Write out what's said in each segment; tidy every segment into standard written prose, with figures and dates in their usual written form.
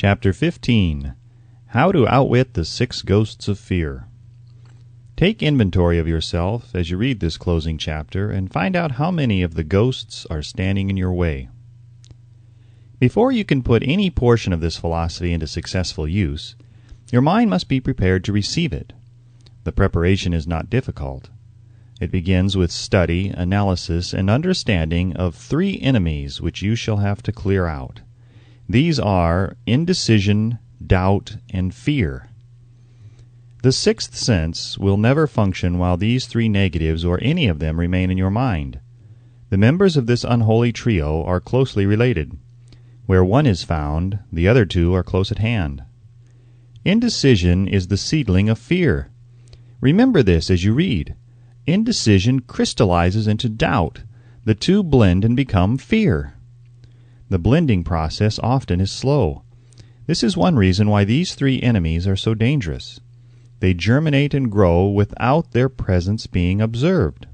Chapter 15. How to Outwit the 6 Ghosts of Fear. Take inventory of yourself as you read this closing chapter and find out how many of the ghosts are standing in your way. Before you can put any portion of this philosophy into successful use, your mind must be prepared to receive it. The preparation is not difficult. It begins with study, analysis, and understanding of 3 enemies which you shall have to clear out. These are indecision, doubt, and fear. The 6th sense will never function while these 3 negatives or any of them remain in your mind. The members of this unholy trio are closely related. Where one is found, the other 2 are close at hand. Indecision is the seedling of fear. Remember this as you read. Indecision crystallizes into doubt. The 2 blend and become fear. The blending process often is slow. This is one reason why these 3 enemies are so dangerous. They germinate and grow without their presence being observed.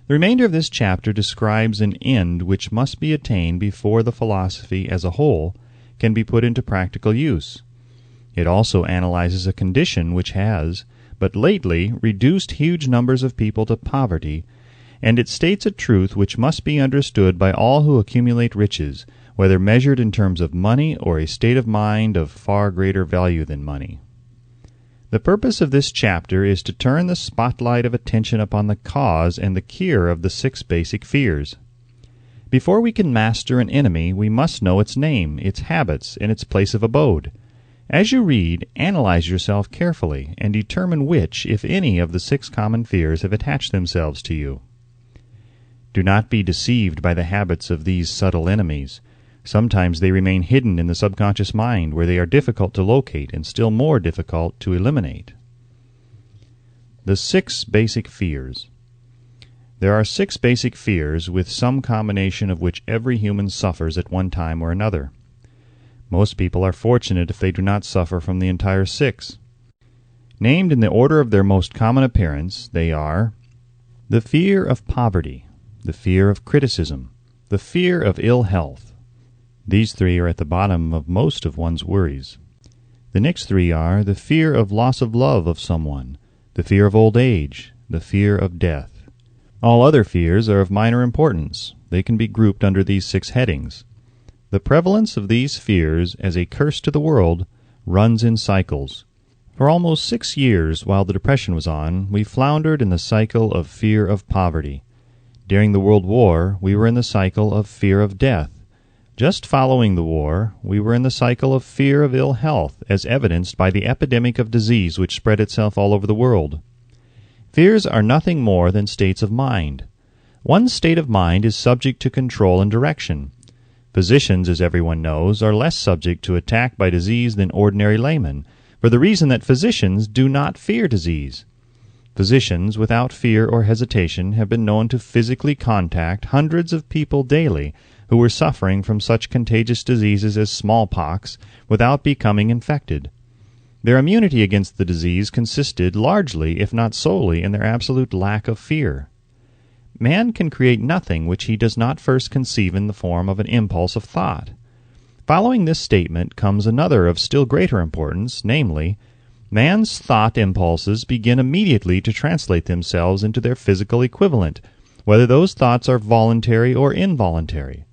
The remainder of this chapter describes an end which must be attained before the philosophy as a whole can be put into practical use. It also analyzes a condition which has, but lately, reduced huge numbers of people to poverty, and it states a truth which must be understood by all who accumulate riches, whether measured in terms of money or a state of mind of far greater value than money. The purpose of this chapter is to turn the spotlight of attention upon the cause and the cure of the 6 basic fears. Before we can master an enemy, we must know its name, its habits, and its place of abode. As you read, analyze yourself carefully and determine which, if any, of the 6 common fears have attached themselves to you. Do not be deceived by the habits of these subtle enemies. Sometimes they remain hidden in the subconscious mind, where they are difficult to locate and still more difficult to eliminate. The 6 basic fears. There are 6 basic fears, with some combination of which every human suffers at one time or another. Most people are fortunate if they do not suffer from the entire 6. Named in the order of their most common appearance, they are the fear of poverty, the fear of criticism, the fear of ill health. These 3 are at the bottom of most of one's worries. The next 3 are the fear of loss of love of someone, the fear of old age, the fear of death. All other fears are of minor importance. They can be grouped under these 6 headings. The prevalence of these fears as a curse to the world runs in cycles. For almost 6 years, while the Depression was on, we floundered in the cycle of fear of poverty. During the World War, we were in the cycle of fear of death. Just following the war, we were in the cycle of fear of ill health, as evidenced by the epidemic of disease which spread itself all over the world. Fears are nothing more than states of mind. One state of mind is subject to control and direction. Physicians, as everyone knows, are less subject to attack by disease than ordinary laymen, for the reason that physicians do not fear disease. Physicians, without fear or hesitation, have been known to physically contact hundreds of people daily who were suffering from such contagious diseases as smallpox without becoming infected. Their immunity against the disease consisted largely, if not solely, in their absolute lack of fear. Man can create nothing which he does not first conceive in the form of an impulse of thought. Following this statement comes another of still greater importance, namely, man's thought impulses begin immediately to translate themselves into their physical equivalent, whether those thoughts are voluntary or involuntary.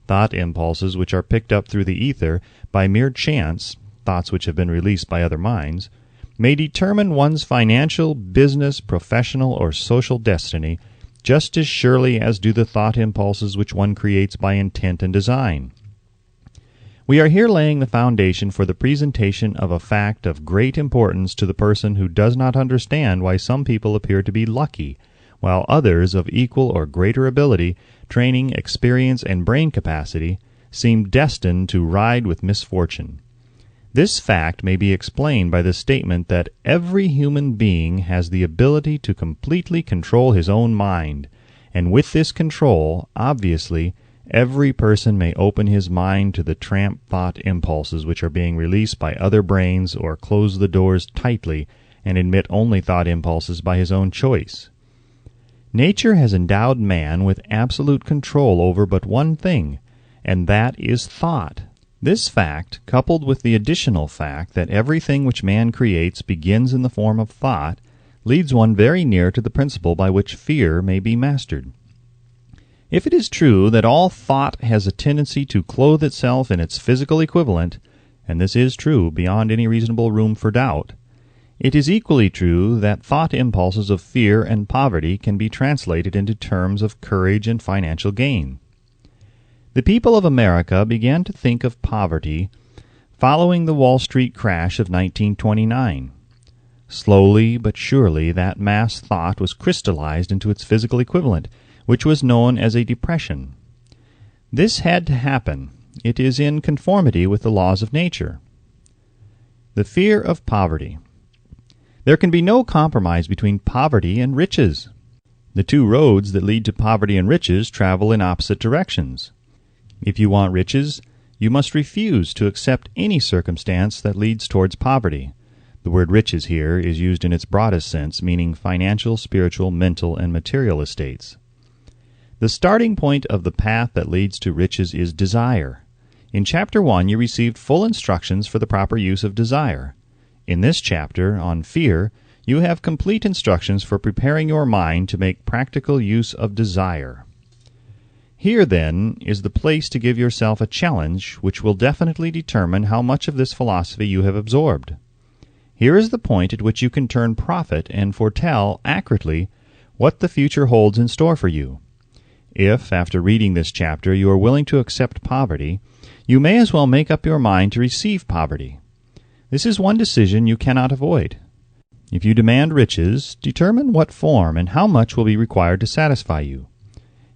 Thought impulses which are picked up through the ether by mere chance, thoughts which have been released by other minds, may determine one's financial, business, professional, or social destiny just as surely as do the thought impulses which one creates by intent and design. We are here laying the foundation for the presentation of a fact of great importance to the person who does not understand why some people appear to be lucky, while others of equal or greater ability, training, experience, and brain capacity seem destined to ride with misfortune. This fact may be explained by the statement that every human being has the ability to completely control his own mind, and with this control, obviously, every person may open his mind to the tramp thought impulses which are being released by other brains, or close the doors tightly and admit only thought impulses by his own choice. Nature has endowed man with absolute control over but one thing, and that is thought. This fact, coupled with the additional fact that everything which man creates begins in the form of thought, leads one very near to the principle by which fear may be mastered. If it is true that all thought has a tendency to clothe itself in its physical equivalent, and this is true beyond any reasonable room for doubt, it is equally true that thought impulses of fear and poverty can be translated into terms of courage and financial gain. The people of America began to think of poverty following the Wall Street crash of 1929. Slowly but surely that mass thought was crystallized into its physical equivalent, which was known as a depression. This had to happen. It is in conformity with the laws of nature. The fear of poverty. There can be no compromise between poverty and riches. The two roads that lead to poverty and riches travel in opposite directions. If you want riches, you must refuse to accept any circumstance that leads towards poverty. The word riches here is used in its broadest sense, meaning financial, spiritual, mental, and material estates. The starting point of the path that leads to riches is desire. In Chapter 1, you received full instructions for the proper use of desire. In this chapter, on fear, you have complete instructions for preparing your mind to make practical use of desire. Here, then, is the place to give yourself a challenge which will definitely determine how much of this philosophy you have absorbed. Here is the point at which you can turn prophet and foretell accurately what the future holds in store for you. If, after reading this chapter, you are willing to accept poverty, you may as well make up your mind to receive poverty. This is one decision you cannot avoid. If you demand riches, determine what form and how much will be required to satisfy you.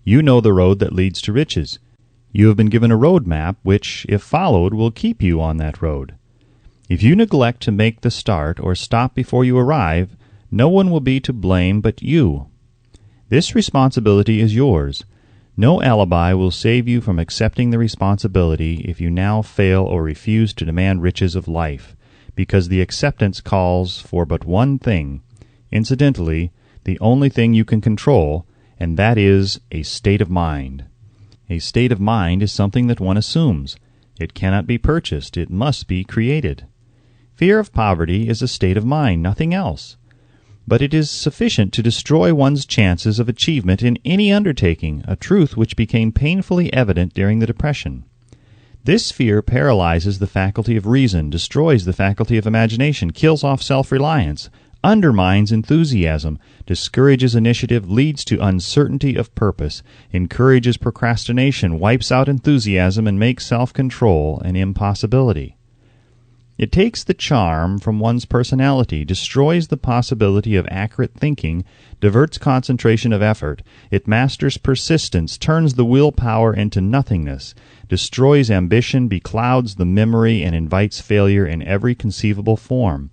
You know the road that leads to riches. You have been given a road map which, if followed, will keep you on that road. If you neglect to make the start or stop before you arrive, no one will be to blame but you. This responsibility is yours. No alibi will save you from accepting the responsibility if you now fail or refuse to demand riches of life, because the acceptance calls for but one thing, incidentally, the only thing you can control, and that is a state of mind. A state of mind is something that one assumes. It cannot be purchased. It must be created. Fear of poverty is a state of mind, nothing else. But it is sufficient to destroy one's chances of achievement in any undertaking, a truth which became painfully evident during the Depression. This fear paralyzes the faculty of reason, destroys the faculty of imagination, kills off self-reliance, undermines enthusiasm, discourages initiative, leads to uncertainty of purpose, encourages procrastination, wipes out enthusiasm, and makes self-control an impossibility. It takes the charm from one's personality, destroys the possibility of accurate thinking, diverts concentration of effort. It masters persistence, turns the willpower into nothingness, destroys ambition, beclouds the memory, and invites failure in every conceivable form.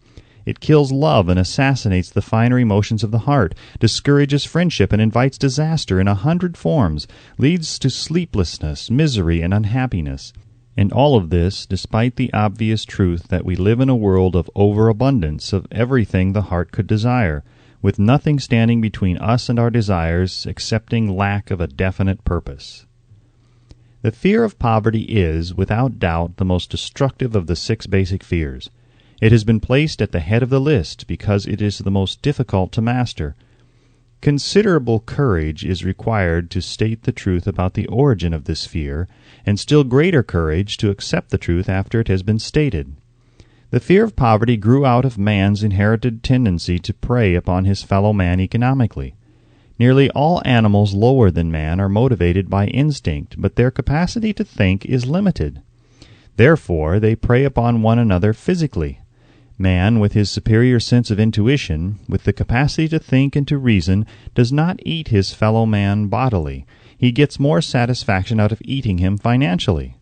It kills love and assassinates the finer emotions of the heart, discourages friendship and invites disaster in 100 forms, leads to sleeplessness, misery, and unhappiness. And all of this despite the obvious truth that we live in a world of overabundance of everything the heart could desire, with nothing standing between us and our desires excepting lack of a definite purpose. The fear of poverty is, without doubt, the most destructive of the 6 basic fears. It has been placed at the head of the list because it is the most difficult to master. Considerable courage is required to state the truth about the origin of this fear, and still greater courage to accept the truth after it has been stated. The fear of poverty grew out of man's inherited tendency to prey upon his fellow man economically. Nearly all animals lower than man are motivated by instinct, but their capacity to think is limited. Therefore, they prey upon one another physically. Man, with his superior sense of intuition, with the capacity to think and to reason, does not eat his fellow man bodily. He gets more satisfaction out of eating him financially.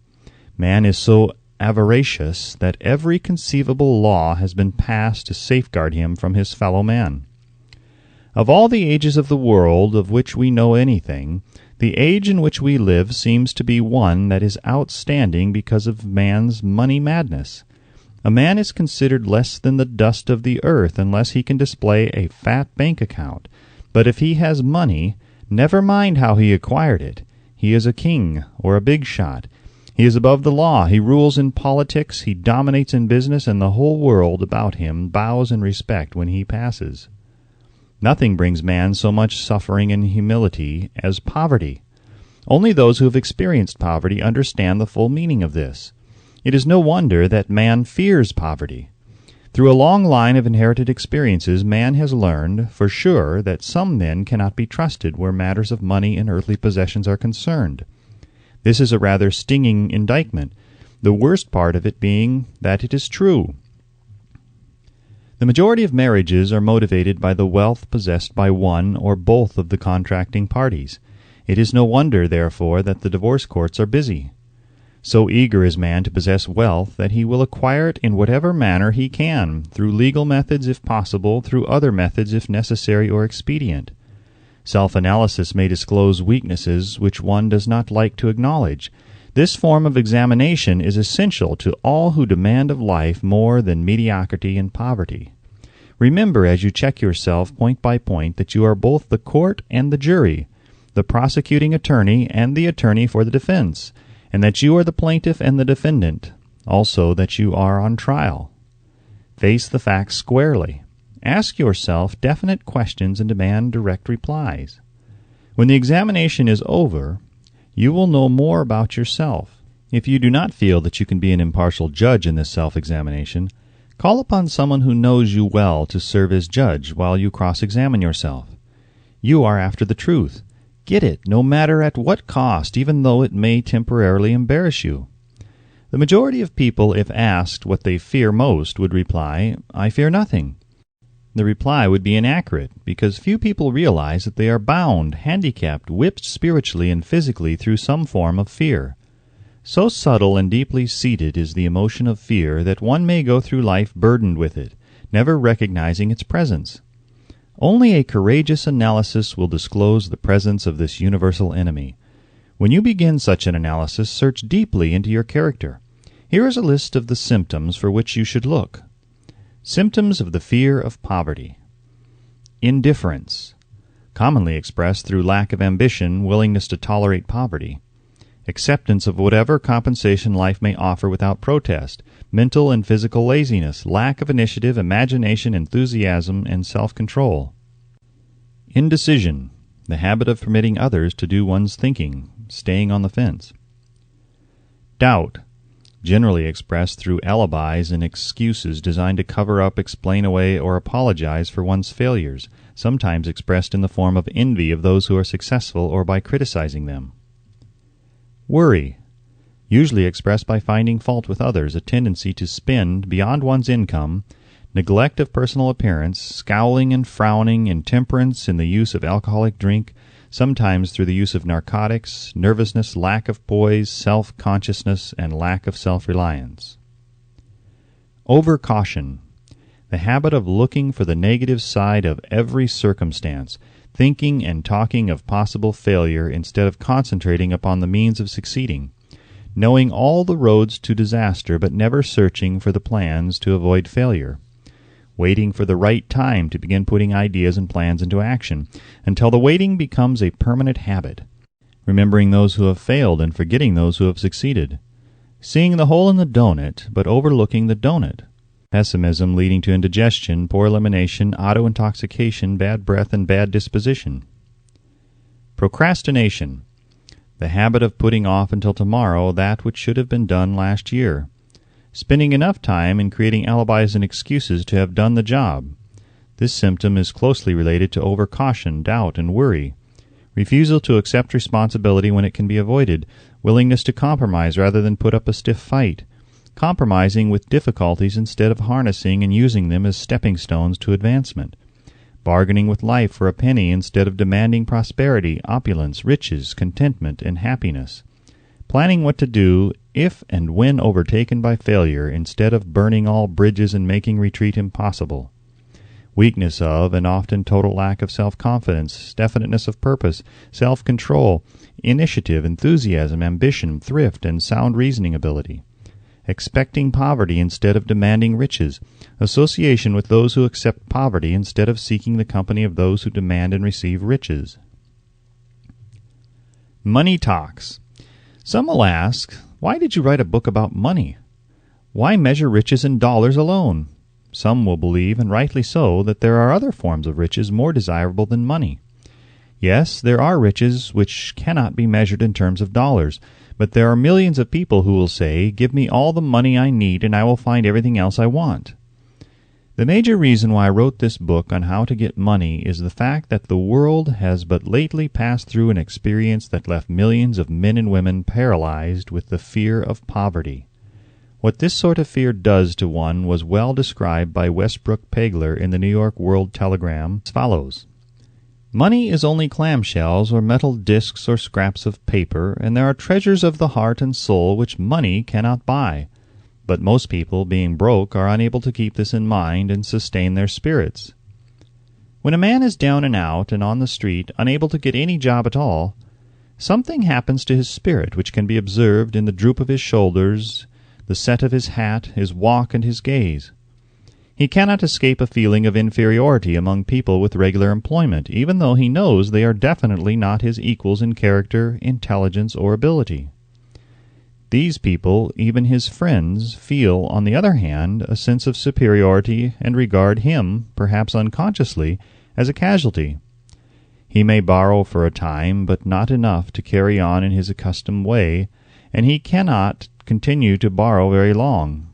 Man is so avaricious that every conceivable law has been passed to safeguard him from his fellow man. Of all the ages of the world of which we know anything, the age in which we live seems to be one that is outstanding because of man's money madness. A man is considered less than the dust of the earth unless he can display a fat bank account. But if he has money, never mind how he acquired it. He is a king or a big shot. He is above the law. He rules in politics. He dominates in business, and the whole world about him bows in respect when he passes. Nothing brings man so much suffering and humility as poverty. Only those who have experienced poverty understand the full meaning of this. It is no wonder that man fears poverty. Through a long line of inherited experiences, man has learned, for sure, that some men cannot be trusted where matters of money and earthly possessions are concerned. This is a rather stinging indictment, the worst part of it being that it is true. The majority of marriages are motivated by the wealth possessed by one or both of the contracting parties. It is no wonder, therefore, that the divorce courts are busy. So eager is man to possess wealth that he will acquire it in whatever manner he can, through legal methods if possible, through other methods if necessary or expedient. Self-analysis may disclose weaknesses which one does not like to acknowledge. This form of examination is essential to all who demand of life more than mediocrity and poverty. Remember as you check yourself point by point that you are both the court and the jury, the prosecuting attorney and the attorney for the defense, and that you are the plaintiff and the defendant, also that you are on trial. Face the facts squarely. Ask yourself definite questions and demand direct replies. When the examination is over, you will know more about yourself. If you do not feel that you can be an impartial judge in this self-examination, call upon someone who knows you well to serve as judge while you cross-examine yourself. You are after the truth. Get it, no matter at what cost, even though it may temporarily embarrass you. The majority of people, if asked what they fear most, would reply, "I fear nothing." The reply would be inaccurate, because few people realize that they are bound, handicapped, whipped spiritually and physically through some form of fear. So subtle and deeply seated is the emotion of fear that one may go through life burdened with it, never recognizing its presence. Only a courageous analysis will disclose the presence of this universal enemy. When you begin such an analysis, search deeply into your character. Here is a list of the symptoms for which you should look. Symptoms of the fear of poverty. Indifference, commonly expressed through lack of ambition, willingness to tolerate poverty. Acceptance of whatever compensation life may offer without protest, mental and physical laziness, lack of initiative, imagination, enthusiasm, and self-control. Indecision, the habit of permitting others to do one's thinking, staying on the fence. Doubt, generally expressed through alibis and excuses designed to cover up, explain away, or apologize for one's failures, sometimes expressed in the form of envy of those who are successful or by criticizing them. Worry, usually expressed by finding fault with others, a tendency to spend beyond one's income, neglect of personal appearance, scowling and frowning, intemperance in the use of alcoholic drink, sometimes through the use of narcotics, nervousness, lack of poise, self-consciousness, and lack of self-reliance. Overcaution, the habit of looking for the negative side of every circumstance, thinking and talking of possible failure instead of concentrating upon the means of succeeding, knowing all the roads to disaster but never searching for the plans to avoid failure, waiting for the right time to begin putting ideas and plans into action, until the waiting becomes a permanent habit, remembering those who have failed and forgetting those who have succeeded, seeing the hole in the donut but overlooking the donut, pessimism leading to indigestion, poor elimination, auto-intoxication, bad breath, and bad disposition. Procrastination, the habit of putting off until tomorrow that which should have been done last year, spending enough time in creating alibis and excuses to have done the job. This symptom is closely related to overcaution, doubt, and worry, refusal to accept responsibility when it can be avoided, willingness to compromise rather than put up a stiff fight, compromising with difficulties instead of harnessing and using them as stepping stones to advancement, bargaining with life for a penny instead of demanding prosperity, opulence, riches, contentment, and happiness, planning what to do if and when overtaken by failure instead of burning all bridges and making retreat impossible, weakness of and often total lack of self-confidence, definiteness of purpose, self-control, initiative, enthusiasm, ambition, thrift, and sound reasoning ability, expecting poverty instead of demanding riches, association with those who accept poverty instead of seeking the company of those who demand and receive riches. Money talks. Some will ask, Why did you write a book about money? Why measure riches in dollars alone? Some will believe, and rightly so, that there are other forms of riches more desirable than money. Yes, there are riches which cannot be measured in terms of dollars, but there are millions of people who will say, "Give me all the money I need and I will find everything else I want." The major reason why I wrote this book on how to get money is the fact that the world has but lately passed through an experience that left millions of men and women paralyzed with the fear of poverty. What this sort of fear does to one was well described by Westbrook Pegler in the New York World Telegram as follows. Money is only clamshells or metal discs or scraps of paper, and there are treasures of the heart and soul which money cannot buy. But most people, being broke, are unable to keep this in mind and sustain their spirits. When a man is down and out and on the street, unable to get any job at all, something happens to his spirit which can be observed in the droop of his shoulders, the set of his hat, his walk, and his gaze. He cannot escape a feeling of inferiority among people with regular employment, even though he knows they are definitely not his equals in character, intelligence, or ability. These people, even his friends, feel, on the other hand, a sense of superiority and regard him, perhaps unconsciously, as a casualty. He may borrow for a time, but not enough to carry on in his accustomed way, and he cannot continue to borrow very long.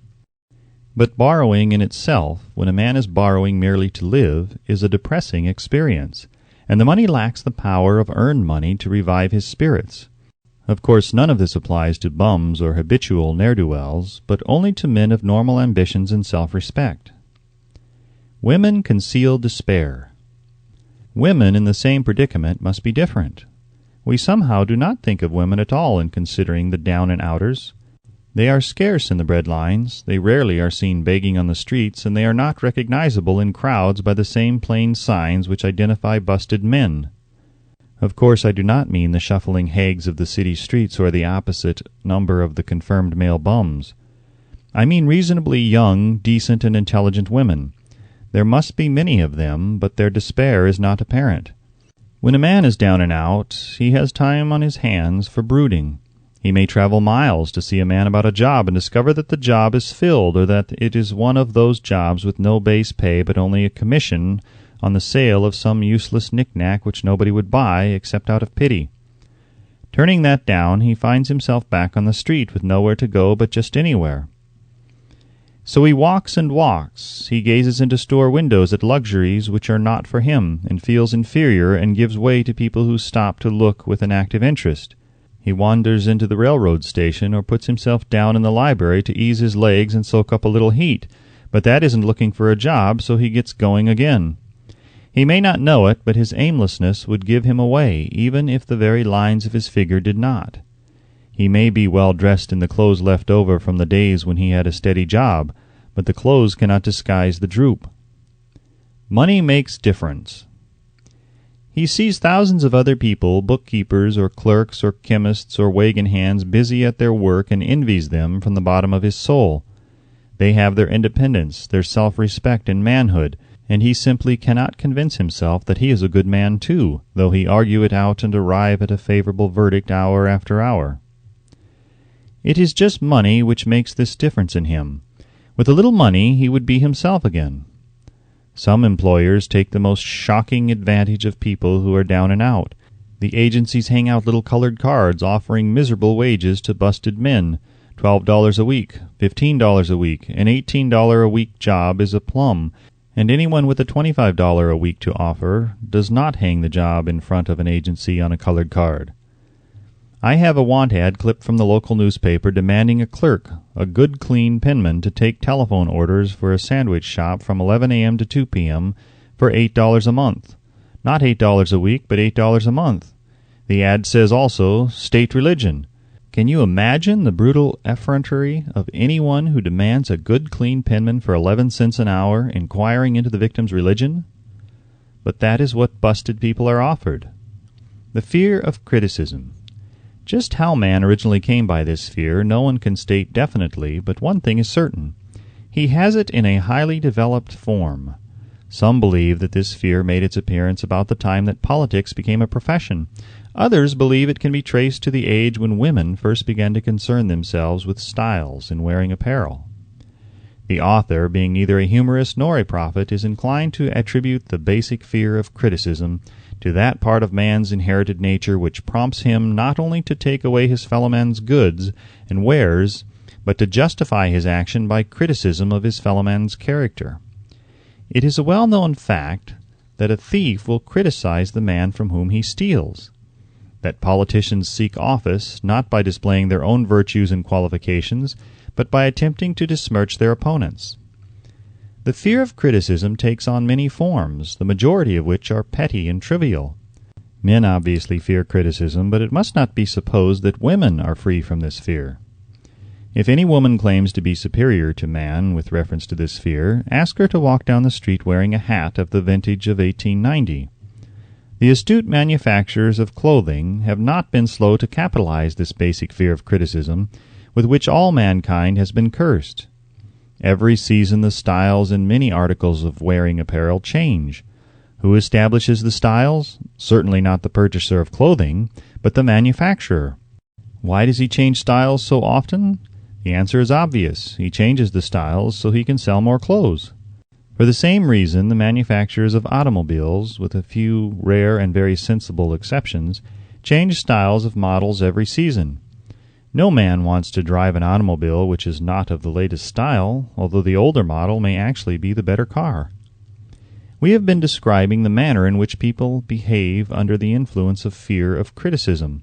But borrowing in itself, when a man is borrowing merely to live, is a depressing experience, and the money lacks the power of earned money to revive his spirits. Of course, none of this applies to bums or habitual ne'er-do-wells, but only to men of normal ambitions and self-respect. Women conceal despair. Women in the same predicament must be different. We somehow do not think of women at all in considering the down-and-outers. They are scarce in the bread lines, they rarely are seen begging on the streets, and they are not recognizable in crowds by the same plain signs which identify busted men. Of course, I do not mean the shuffling hags of the city streets or the opposite number of the confirmed male bums. I mean reasonably young, decent, and intelligent women. There must be many of them, but their despair is not apparent. When a man is down and out, he has time on his hands for brooding. He may travel miles to see a man about a job and discover that the job is filled, or that it is one of those jobs with no base pay but only a commission on the sale of some useless knick-knack which nobody would buy except out of pity. Turning that down, he finds himself back on the street with nowhere to go but just anywhere. So he walks and walks. He gazes into store windows at luxuries which are not for him, and feels inferior and gives way to people who stop to look with an active interest. He wanders into the railroad station or puts himself down in the library to ease his legs and soak up a little heat, but that isn't looking for a job, so he gets going again. He may not know it, but his aimlessness would give him away, even if the very lines of his figure did not. He may be well dressed in the clothes left over from the days when he had a steady job, but the clothes cannot disguise the droop. Money makes difference. He sees thousands of other people, bookkeepers or clerks or chemists or wagon hands, busy at their work, and envies them from the bottom of his soul. They have their independence, their self-respect and manhood, and he simply cannot convince himself that he is a good man too, though he argue it out and arrive at a favorable verdict hour after hour. It is just money which makes this difference in him. With a little money he would be himself again. Some employers take the most shocking advantage of people who are down and out. The agencies hang out little colored cards offering miserable wages to busted men. $12 a week, $15 a week, an $18 a week job is a plum, and anyone with a $25 a week to offer does not hang the job in front of an agency on a colored card. I have a want ad clipped from the local newspaper demanding a clerk, a good clean penman, to take telephone orders for a sandwich shop from 11 a.m. to 2 p.m. for $8 a month. Not $8 a week, but $8 a month. The ad says also, state religion. Can you imagine the brutal effrontery of anyone who demands a good clean penman for 11 cents an hour, inquiring into the victim's religion? But that is what busted people are offered. The fear of criticism. Just how man originally came by this fear no one can state definitely, but one thing is certain. He has it in a highly developed form. Some believe that this fear made its appearance about the time that politics became a profession. Others believe it can be traced to the age when women first began to concern themselves with styles in wearing apparel. The author, being neither a humorist nor a prophet, is inclined to attribute the basic fear of criticism to that part of man's inherited nature which prompts him not only to take away his fellow man's goods and wares, but to justify his action by criticism of his fellow man's character. It is a well-known fact that a thief will criticize the man from whom he steals, that politicians seek office not by displaying their own virtues and qualifications, but by attempting to besmirch their opponents. The fear of criticism takes on many forms, the majority of which are petty and trivial. Men obviously fear criticism, but it must not be supposed that women are free from this fear. If any woman claims to be superior to man with reference to this fear, ask her to walk down the street wearing a hat of the vintage of 1890. The astute manufacturers of clothing have not been slow to capitalize this basic fear of criticism, with which all mankind has been cursed. Every season the styles in many articles of wearing apparel change. Who establishes the styles? Certainly not the purchaser of clothing, but the manufacturer. Why does he change styles so often? The answer is obvious. He changes the styles so he can sell more clothes. For the same reason, the manufacturers of automobiles, with a few rare and very sensible exceptions, change styles of models every season. No man wants to drive an automobile which is not of the latest style, although the older model may actually be the better car. We have been describing the manner in which people behave under the influence of fear of criticism,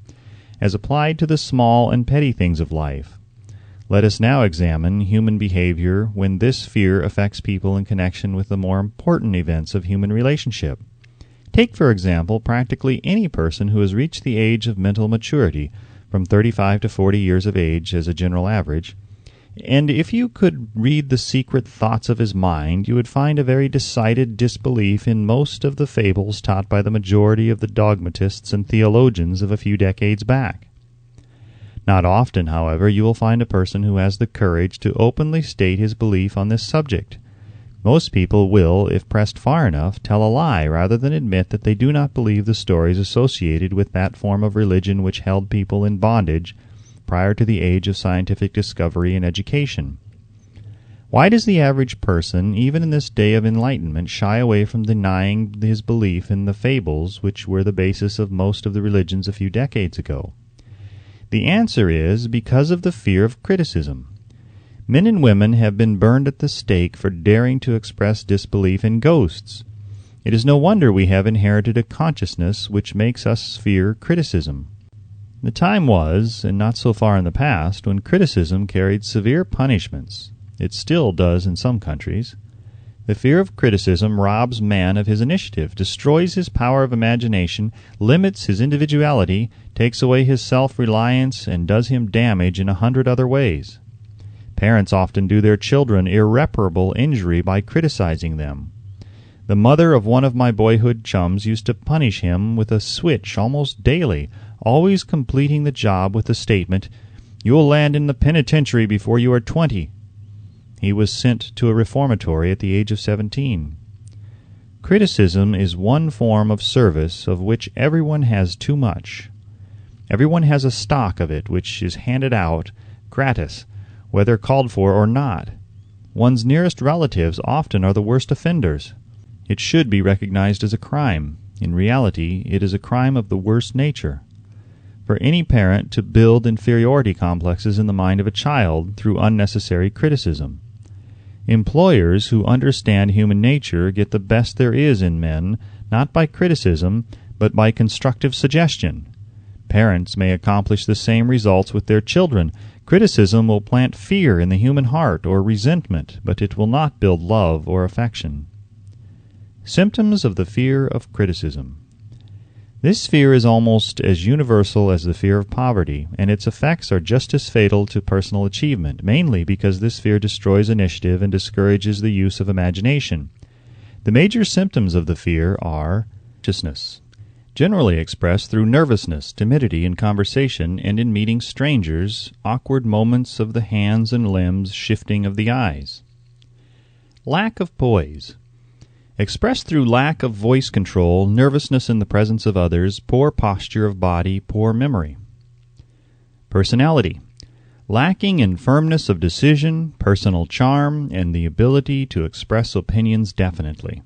as applied to the small and petty things of life. Let us now examine human behavior when this fear affects people in connection with the more important events of human relationship. Take, for example, practically any person who has reached the age of mental maturity, from 35 to 40 years of age as a general average, and if you could read the secret thoughts of his mind, you would find a very decided disbelief in most of the fables taught by the majority of the dogmatists and theologians of a few decades back. Not often, however, you will find a person who has the courage to openly state his belief on this subject. Most people will, if pressed far enough, tell a lie rather than admit that they do not believe the stories associated with that form of religion which held people in bondage prior to the age of scientific discovery and education. Why does the average person, even in this day of enlightenment, shy away from denying his belief in the fables which were the basis of most of the religions a few decades ago? The answer is because of the fear of criticism. Men and women have been burned at the stake for daring to express disbelief in ghosts. It is no wonder we have inherited a consciousness which makes us fear criticism. The time was, and not so far in the past, when criticism carried severe punishments. It still does in some countries. The fear of criticism robs man of his initiative, destroys his power of imagination, limits his individuality, takes away his self-reliance, and does him damage in 100 other ways. Parents often do their children irreparable injury by criticizing them. The mother of one of my boyhood chums used to punish him with a switch almost daily, always completing the job with the statement, "You'll land in the penitentiary before you are 20. He was sent to a reformatory at the age of 17. Criticism is one form of service of which everyone has too much. Everyone has a stock of it which is handed out gratis, whether called for or not. One's nearest relatives often are the worst offenders. It should be recognized as a crime. In reality, it is a crime of the worst nature. For any parent to build inferiority complexes in the mind of a child through unnecessary criticism. Employers who understand human nature get the best there is in men, not by criticism, but by constructive suggestion. Parents may accomplish the same results with their children. Criticism will plant fear in the human heart or resentment, but it will not build love or affection. Symptoms of the fear of criticism. This fear is almost as universal as the fear of poverty, and its effects are just as fatal to personal achievement, mainly because this fear destroys initiative and discourages the use of imagination. The major symptoms of the fear are anxiousness, generally expressed through nervousness, timidity in conversation and in meeting strangers, awkward moments of the hands and limbs, shifting of the eyes. Lack of poise. expressed through lack of voice control, nervousness in the presence of others, poor posture of body, poor memory. Personality: lacking in firmness of decision, personal charm, and the ability to express opinions definitely.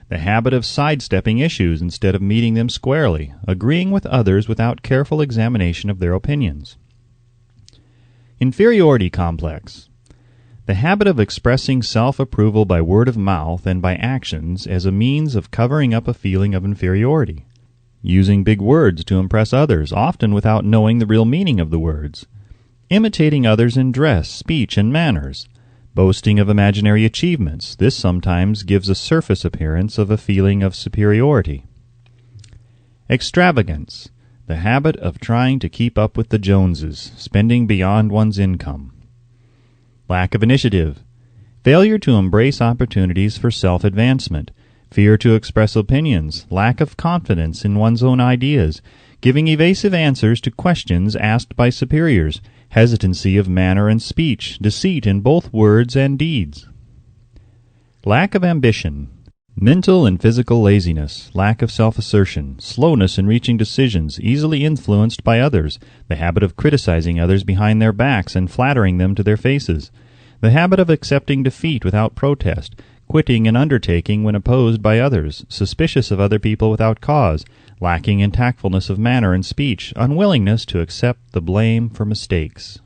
The habit of sidestepping issues instead of meeting them squarely, agreeing with others without careful examination of their opinions. Inferiority complex: the habit of expressing self-approval by word of mouth and by actions as a means of covering up a feeling of inferiority. Using big words to impress others, often without knowing the real meaning of the words. Imitating others in dress, speech, and manners. Boasting of imaginary achievements. This sometimes gives a surface appearance of a feeling of superiority. Extravagance: the habit of trying to keep up with the Joneses, spending beyond one's income. Lack of initiative: failure to embrace opportunities for self-advancement, fear to express opinions, lack of confidence in one's own ideas, giving evasive answers to questions asked by superiors, hesitancy of manner and speech, deceit in both words and deeds. Lack of ambition: mental and physical laziness, lack of self-assertion, slowness in reaching decisions, easily influenced by others, the habit of criticizing others behind their backs and flattering them to their faces, the habit of accepting defeat without protest, quitting an undertaking when opposed by others, suspicious of other people without cause, lacking in tactfulness of manner and speech, unwillingness to accept the blame for mistakes.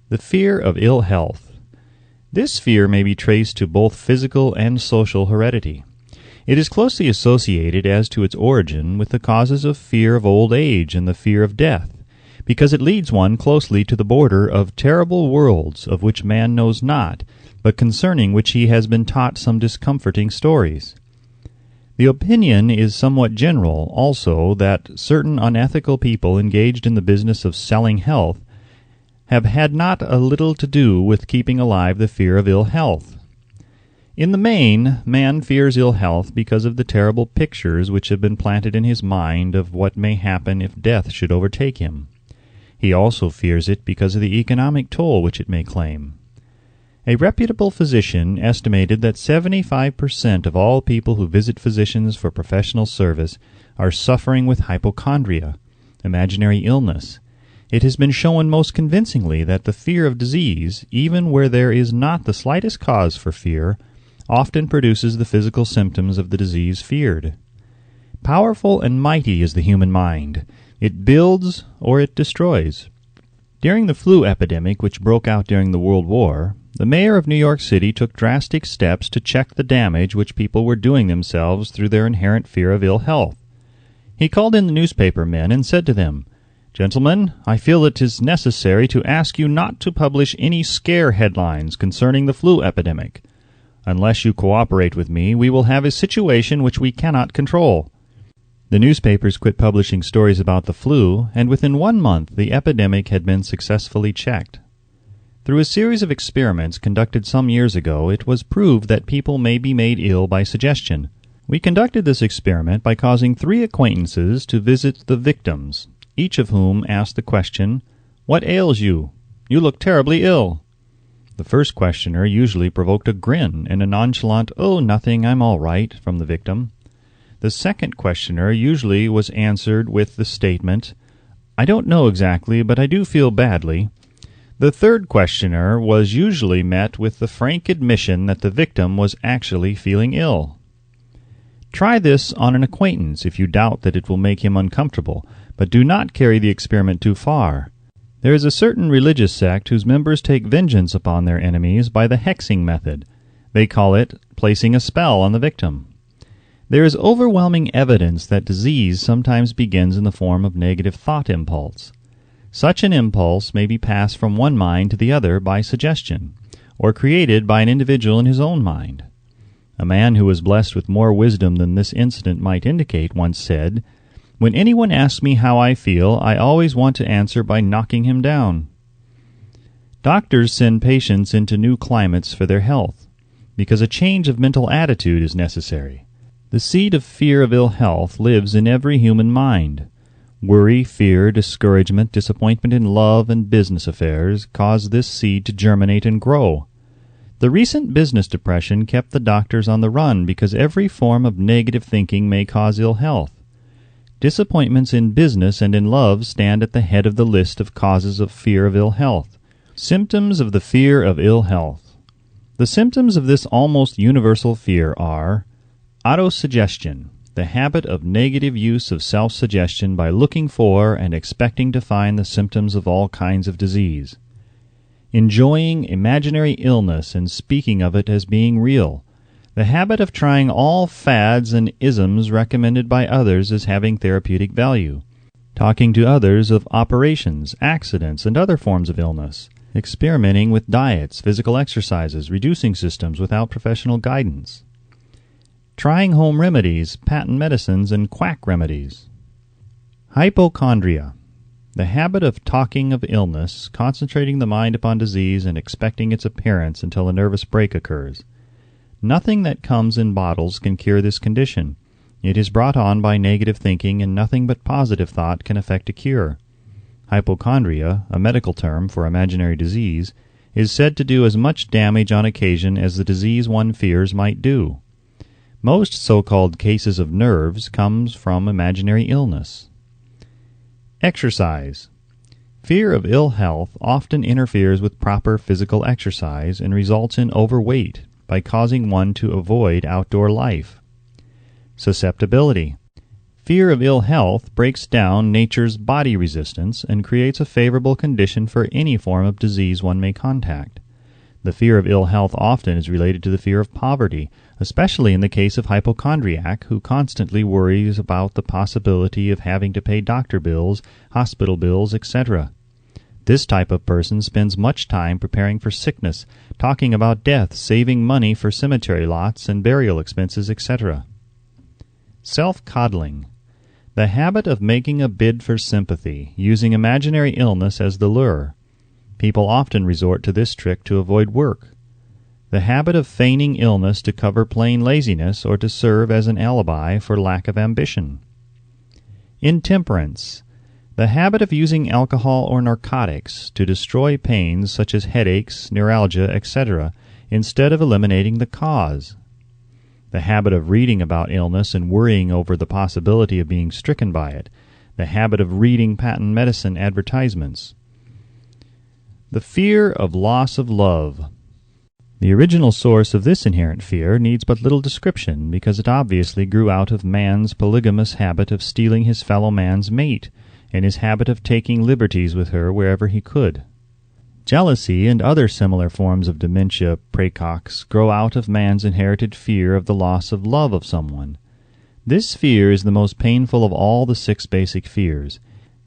The fear of ill health. This fear may be traced to both physical and social heredity. It is closely associated as to its origin with the causes of fear of old age and the fear of death, because it leads one closely to the border of terrible worlds of which man knows not, but concerning which he has been taught some discomforting stories. The opinion is somewhat general, also, that certain unethical people engaged in the business of selling health have had not a little to do with keeping alive the fear of ill health. In the main, man fears ill health because of the terrible pictures which have been planted in his mind of what may happen if death should overtake him. He also fears it because of the economic toll which it may claim. A reputable physician estimated that 75% of all people who visit physicians for professional service are suffering with hypochondria, imaginary illness. It has been shown most convincingly that the fear of disease, even where there is not the slightest cause for fear, often produces the physical symptoms of the disease feared. Powerful and mighty is the human mind. It builds or it destroys. During the flu epidemic which broke out during the World War, the mayor of New York City took drastic steps to check the damage which people were doing themselves through their inherent fear of ill health. He called in the newspaper men and said to them, "Gentlemen, I feel it is necessary to ask you not to publish any scare headlines concerning the flu epidemic. Unless you cooperate with me, we will have a situation which we cannot control." The newspapers quit publishing stories about the flu, and within 1 month the epidemic had been successfully checked. Through a series of experiments conducted some years ago, it was proved that people may be made ill by suggestion. We conducted this experiment by causing 3 acquaintances to visit the victims, each of whom asked the question, "What ails you? You look terribly ill." The first questioner usually provoked a grin and a nonchalant, "Oh, nothing, I'm all right," from the victim. The second questioner usually was answered with the statement, "I don't know exactly, but I do feel badly." The third questioner was usually met with the frank admission that the victim was actually feeling ill. Try this on an acquaintance if you doubt that it will make him uncomfortable, but do not carry the experiment too far. There is a certain religious sect whose members take vengeance upon their enemies by the hexing method. They call it placing a spell on the victim. There is overwhelming evidence that disease sometimes begins in the form of negative thought impulse. Such an impulse may be passed from one mind to the other by suggestion, or created by an individual in his own mind. A man who was blessed with more wisdom than this incident might indicate once said, "When anyone asks me how I feel, I always want to answer by knocking him down." Doctors send patients into new climates for their health, because a change of mental attitude is necessary. The seed of fear of ill health lives in every human mind. Worry, fear, discouragement, disappointment in love and business affairs cause this seed to germinate and grow. The recent business depression kept the doctors on the run because every form of negative thinking may cause ill health. Disappointments in business and in love stand at the head of the list of causes of fear of ill health. Symptoms of the fear of ill health. The symptoms of this almost universal fear are autosuggestion, the habit of negative use of self-suggestion by looking for and expecting to find the symptoms of all kinds of disease. Enjoying imaginary illness and speaking of it as being real, the habit of trying all fads and isms recommended by others as having therapeutic value, talking to others of operations, accidents, and other forms of illness, experimenting with diets, physical exercises, reducing systems without professional guidance, trying home remedies, patent medicines, and quack remedies. Hypochondria, the habit of talking of illness, concentrating the mind upon disease, and expecting its appearance until a nervous break occurs. Nothing that comes in bottles can cure this condition. It is brought on by negative thinking, and nothing but positive thought can effect a cure. Hypochondria, a medical term for imaginary disease, is said to do as much damage on occasion as the disease one fears might do. Most so-called cases of nerves comes from imaginary illness. Exercise. Fear of ill health often interferes with proper physical exercise and results in overweight by causing one to avoid outdoor life. Susceptibility. Fear of ill health breaks down nature's body resistance and creates a favorable condition for any form of disease one may contact. The fear of ill health often is related to the fear of poverty, especially in the case of hypochondriac who constantly worries about the possibility of having to pay doctor bills, hospital bills, etc. This type of person spends much time preparing for sickness, talking about death, saving money for cemetery lots and burial expenses, etc. Self-coddling. The habit of making a bid for sympathy, using imaginary illness as the lure. People often resort to this trick to avoid work. The habit of feigning illness to cover plain laziness or to serve as an alibi for lack of ambition. Intemperance. The habit of using alcohol or narcotics to destroy pains such as headaches, neuralgia, etc., instead of eliminating the cause. The habit of reading about illness and worrying over the possibility of being stricken by it. The habit of reading patent medicine advertisements. The fear of loss of love. The original source of this inherent fear needs but little description because it obviously grew out of man's polygamous habit of stealing his fellow man's mate and his habit of taking liberties with her wherever he could. Jealousy and other similar forms of dementia praecox grow out of man's inherited fear of the loss of love of someone. This fear is the most painful of all the 6 basic fears.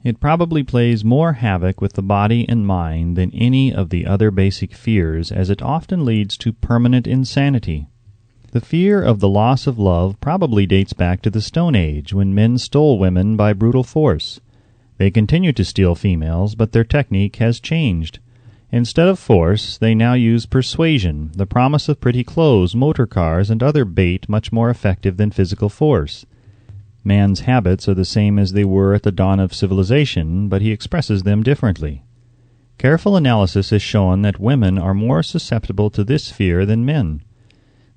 It probably plays more havoc with the body and mind than any of the other basic fears, as it often leads to permanent insanity. The fear of the loss of love probably dates back to the Stone Age, when men stole women by brutal force. They continue to steal females, but their technique has changed. Instead of force, they now use persuasion, the promise of pretty clothes, motor cars, and other bait much more effective than physical force. Man's habits are the same as they were at the dawn of civilization, but he expresses them differently. Careful analysis has shown that women are more susceptible to this fear than men.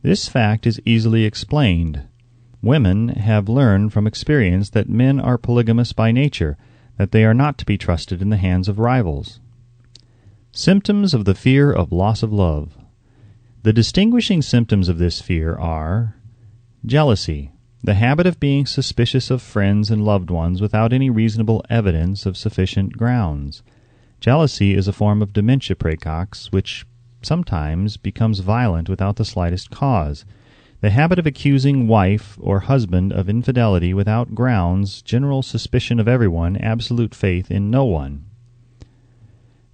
This fact is easily explained. Women have learned from experience that men are polygamous by nature, that they are not to be trusted in the hands of rivals. Symptoms of the fear of loss of love. The distinguishing symptoms of this fear are jealousy, the habit of being suspicious of friends and loved ones without any reasonable evidence of sufficient grounds. Jealousy is a form of dementia praecox, which sometimes becomes violent without the slightest cause. The habit of accusing wife or husband of infidelity without grounds, general suspicion of everyone, absolute faith in no one.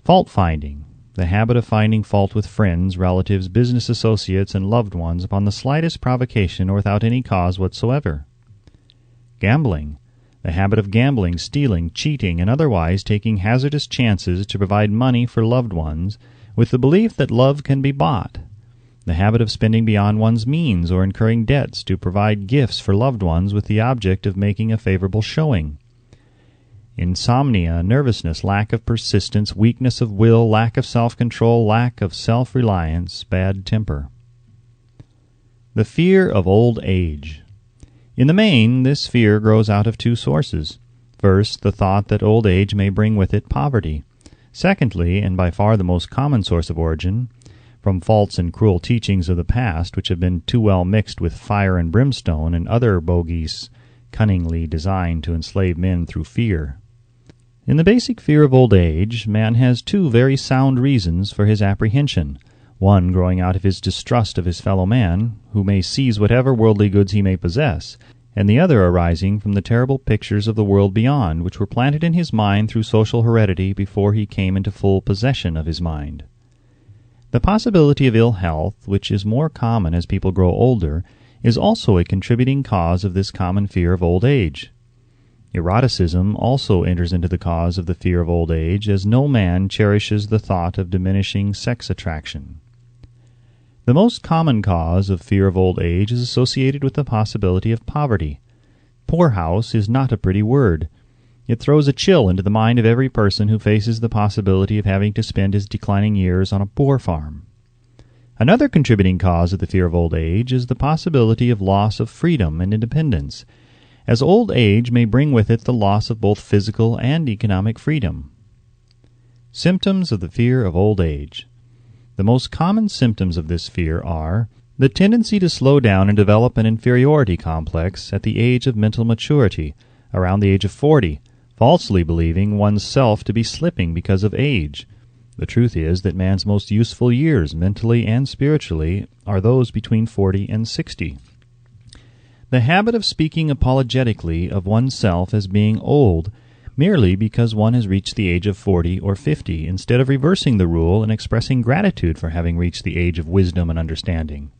Fault-finding, the habit of finding fault with friends, relatives, business associates, and loved ones upon the slightest provocation or without any cause whatsoever. Gambling, the habit of gambling, stealing, cheating, and otherwise taking hazardous chances to provide money for loved ones with the belief that love can be bought. The habit of spending beyond one's means or incurring debts to provide gifts for loved ones with the object of making a favorable showing. insomnia, nervousness, lack of persistence, weakness of will, lack of self-control, lack of self-reliance, bad temper. The fear of old age. In the main, this fear grows out of two sources. First, the thought that old age may bring with it poverty. Secondly, and by far the most common source of origin, from false and cruel teachings of the past which have been too well mixed with fire and brimstone and other bogies cunningly designed to enslave men through fear. In the basic fear of old age, man has two very sound reasons for his apprehension, one growing out of his distrust of his fellow man, who may seize whatever worldly goods he may possess, and the other arising from the terrible pictures of the world beyond, which were planted in his mind through social heredity before he came into full possession of his mind. The possibility of ill health, which is more common as people grow older, is also a contributing cause of this common fear of old age. Eroticism also enters into the cause of the fear of old age, as no man cherishes the thought of diminishing sex attraction. The most common cause of fear of old age is associated with the possibility of poverty. Poorhouse is not a pretty word. It throws a chill into the mind of every person who faces the possibility of having to spend his declining years on a poor farm. Another contributing cause of the fear of old age is the possibility of loss of freedom and independence, as old age may bring with it the loss of both physical and economic freedom. Symptoms of the fear of old age. The most common symptoms of this fear are the tendency to slow down and develop an inferiority complex at the age of mental maturity, around the age of 40, falsely believing one's self to be slipping because of age. The truth is that man's most useful years, mentally and spiritually, are those between 40 and 60. The habit of speaking apologetically of oneself as being old merely because one has reached the age of 40 or 50, instead of reversing the rule and expressing gratitude for having reached the age of wisdom and understanding.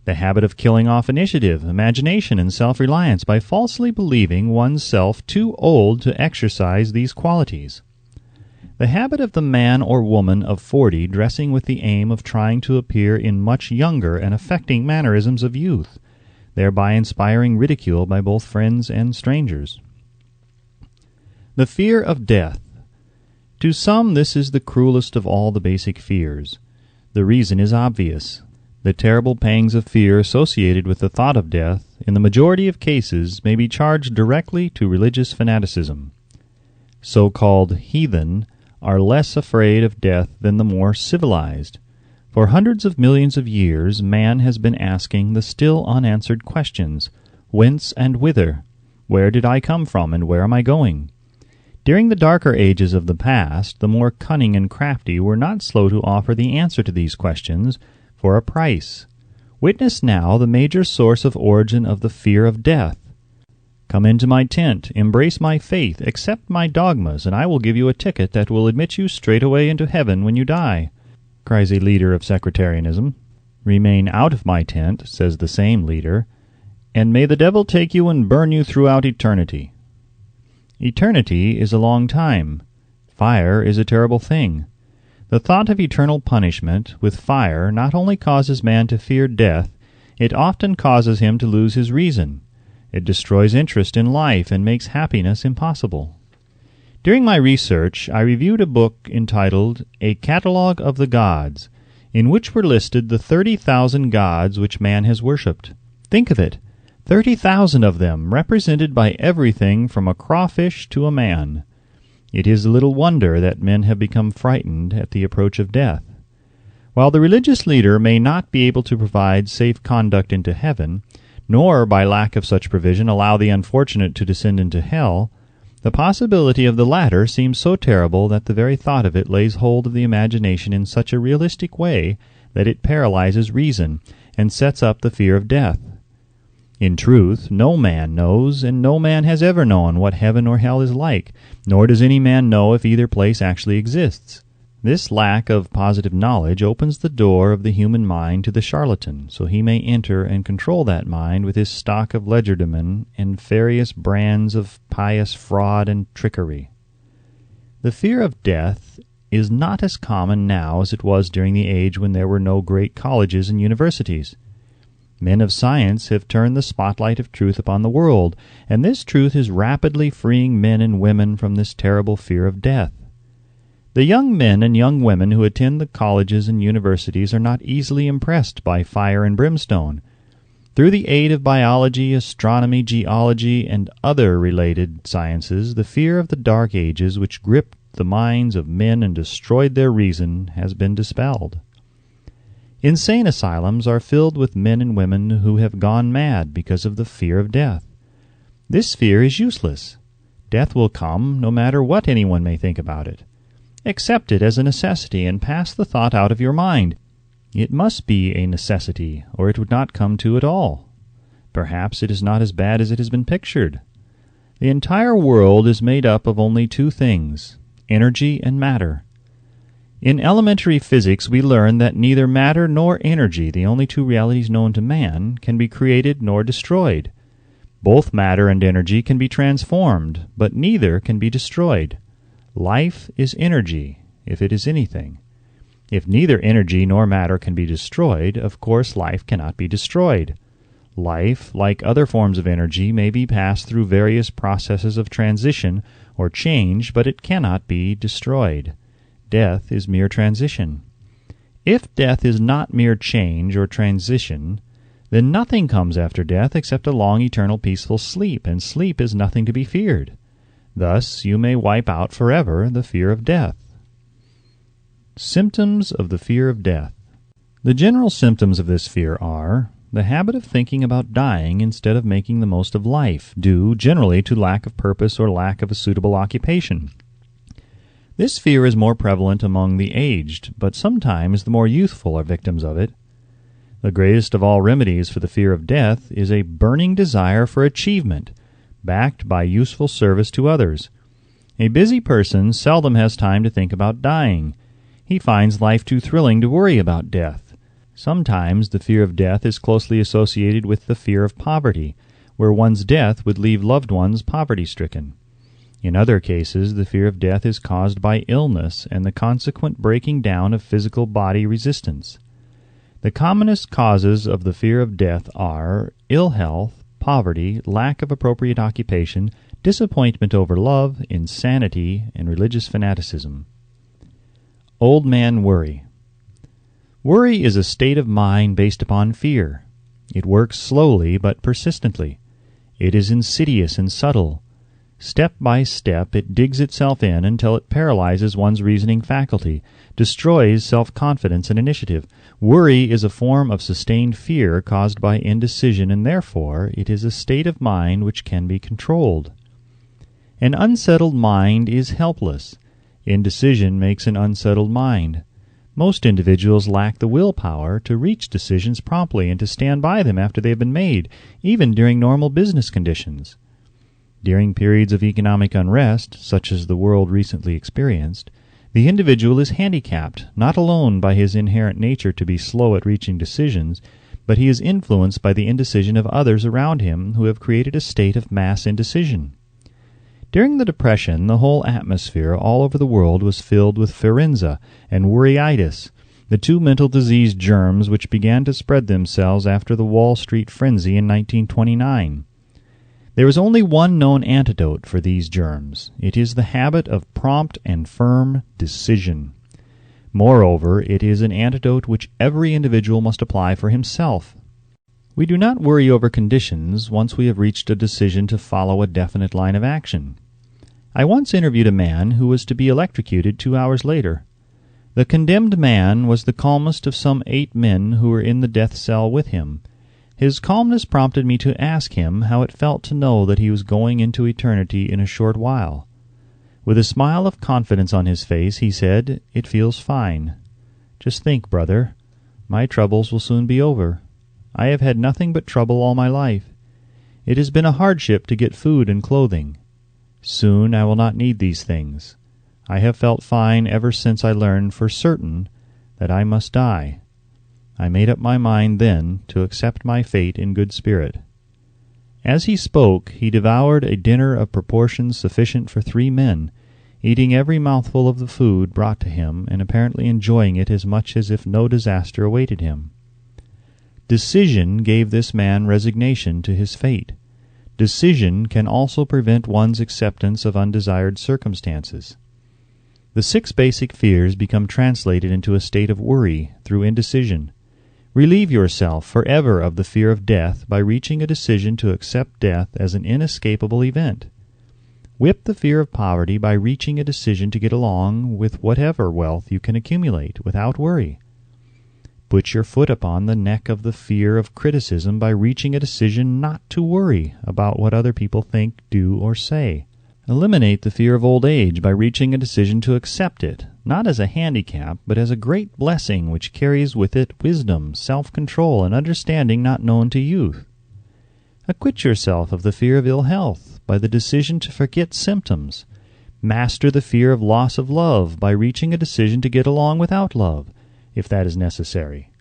The habit of killing off initiative, imagination, and self-reliance by falsely believing one's self too old to exercise these qualities. The habit of the man or woman of 40 dressing with the aim of trying to appear in much younger and affecting mannerisms of youth, thereby inspiring ridicule by both friends and strangers. The fear of death. To some this is the cruelest of all the basic fears. The reason is obvious. The terrible pangs of fear associated with the thought of death, in the majority of cases, may be charged directly to religious fanaticism. So-called heathen are less afraid of death than the more civilized. For hundreds of millions of years, man has been asking the still unanswered questions: whence and whither? Where did I come from, and where am I going? During the darker ages of the past, the more cunning and crafty were not slow to offer the answer to these questions for a price. Witness now the major source of origin of the fear of death. Come into my tent, embrace my faith, accept my dogmas, and I will give you a ticket that will admit you straight away into heaven when you die, cries a leader of sectarianism. Remain out of my tent, says the same leader, and may the devil take you and burn you throughout eternity. Eternity is a long time. Fire is a terrible thing. The thought of eternal punishment with fire not only causes man to fear death, it often causes him to lose his reason. It destroys interest in life and makes happiness impossible. During my research, I reviewed a book entitled A Catalogue of the Gods, in which were listed the 30,000 gods which man has worshipped. Think of it! 30,000 of them, represented by everything from a crawfish to a man. It is little wonder that men have become frightened at the approach of death. While the religious leader may not be able to provide safe conduct into heaven, nor by lack of such provision allow the unfortunate to descend into hell, the possibility of the latter seems so terrible that the very thought of it lays hold of the imagination in such a realistic way that it paralyzes reason and sets up the fear of death. In truth, no man knows, and no man has ever known what heaven or hell is like, nor does any man know if either place actually exists. This lack of positive knowledge opens the door of the human mind to the charlatan, so he may enter and control that mind with his stock of legerdemain and various brands of pious fraud and trickery. The fear of death is not as common now as it was during the age when there were no great colleges and universities. Men of science have turned the spotlight of truth upon the world, and this truth is rapidly freeing men and women from this terrible fear of death. The young men and young women who attend the colleges and universities are not easily impressed by fire and brimstone. Through the aid of biology, astronomy, geology, and other related sciences, the fear of the Dark Ages, which gripped the minds of men and destroyed their reason, has been dispelled. Insane asylums are filled with men and women who have gone mad because of the fear of death. This fear is useless. Death will come, no matter what anyone may think about it. Accept it as a necessity and pass the thought out of your mind. It must be a necessity, or it would not come to at all. Perhaps it is not as bad as it has been pictured. The entire world is made up of only two things, energy and matter. In elementary physics we learn that neither matter nor energy, the only two realities known to man, can be created nor destroyed. Both matter and energy can be transformed, but neither can be destroyed. Life is energy, if it is anything. If neither energy nor matter can be destroyed, of course life cannot be destroyed. Life, like other forms of energy, may be passed through various processes of transition or change, but it cannot be destroyed. Death is mere transition. If death is not mere change or transition, then nothing comes after death except a long, eternal, peaceful sleep, and sleep is nothing to be feared. Thus you may wipe out forever the fear of death. Symptoms of the fear of death. The general symptoms of this fear are the habit of thinking about dying instead of making the most of life, due generally to lack of purpose or lack of a suitable occupation. This fear is more prevalent among the aged, but sometimes the more youthful are victims of it. The greatest of all remedies for the fear of death is a burning desire for achievement, backed by useful service to others. A busy person seldom has time to think about dying. He finds life too thrilling to worry about death. Sometimes the fear of death is closely associated with the fear of poverty, where one's death would leave loved ones poverty-stricken. In other cases, the fear of death is caused by illness and the consequent breaking down of physical body resistance. The commonest causes of the fear of death are ill health, poverty, lack of appropriate occupation, disappointment over love, insanity, and religious fanaticism. Old man worry. Worry is a state of mind based upon fear. It works slowly but persistently. It is insidious and subtle. Step by step it digs itself in until it paralyzes one's reasoning faculty, destroys self-confidence and initiative. Worry is a form of sustained fear caused by indecision, and therefore it is a state of mind which can be controlled. An unsettled mind is helpless. Indecision makes an unsettled mind. Most individuals lack the willpower to reach decisions promptly and to stand by them after they have been made, even during normal business conditions. During periods of economic unrest, such as the world recently experienced, the individual is handicapped, not alone by his inherent nature to be slow at reaching decisions, but he is influenced by the indecision of others around him who have created a state of mass indecision. During the Depression, the whole atmosphere all over the world was filled with pharynxa and worryitis, the two mental disease germs which began to spread themselves after the Wall Street frenzy in 1929. There is only one known antidote for these germs. It is the habit of prompt and firm decision. Moreover, it is an antidote which every individual must apply for himself. We do not worry over conditions once we have reached a decision to follow a definite line of action. I once interviewed a man who was to be electrocuted 2 hours later. The condemned man was the calmest of some 8 men who were in the death cell with him. His calmness prompted me to ask him how it felt to know that he was going into eternity in a short while. With a smile of confidence on his face, he said, "It feels fine. Just think, brother, my troubles will soon be over. I have had nothing but trouble all my life. It has been a hardship to get food and clothing. Soon I will not need these things. I have felt fine ever since I learned for certain that I must die. I made up my mind then to accept my fate in good spirit." As he spoke, he devoured a dinner of proportions sufficient for 3 men, eating every mouthful of the food brought to him, and apparently enjoying it as much as if no disaster awaited him. Decision gave this man resignation to his fate. Decision can also prevent one's acceptance of undesired circumstances. The 6 basic fears become translated into a state of worry through indecision. Relieve yourself forever of the fear of death by reaching a decision to accept death as an inescapable event. Whip the fear of poverty by reaching a decision to get along with whatever wealth you can accumulate without worry. Put your foot upon the neck of the fear of criticism by reaching a decision not to worry about what other people think, do, or say. Eliminate the fear of old age by reaching a decision to accept it, not as a handicap, but as a great blessing which carries with it wisdom, self-control, and understanding not known to youth. Acquit yourself of the fear of ill health by the decision to forget symptoms. Master the fear of loss of love by reaching a decision to get along without love, if that is necessary.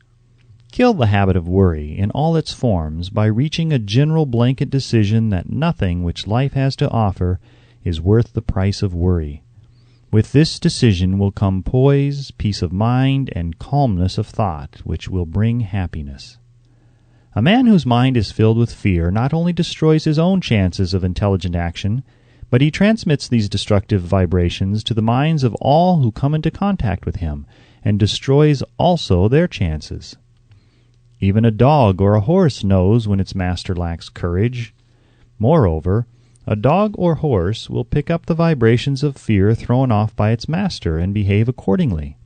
Kill the habit of worry in all its forms by reaching a general blanket decision that nothing which life has to offer is worth the price of worry. With this decision will come poise, peace of mind, and calmness of thought, which will bring happiness. A man whose mind is filled with fear not only destroys his own chances of intelligent action, but he transmits these destructive vibrations to the minds of all who come into contact with him, and destroys also their chances. Even a dog or a horse knows when its master lacks courage. Moreover, a dog or horse will pick up the vibrations of fear thrown off by its master and behave accordingly.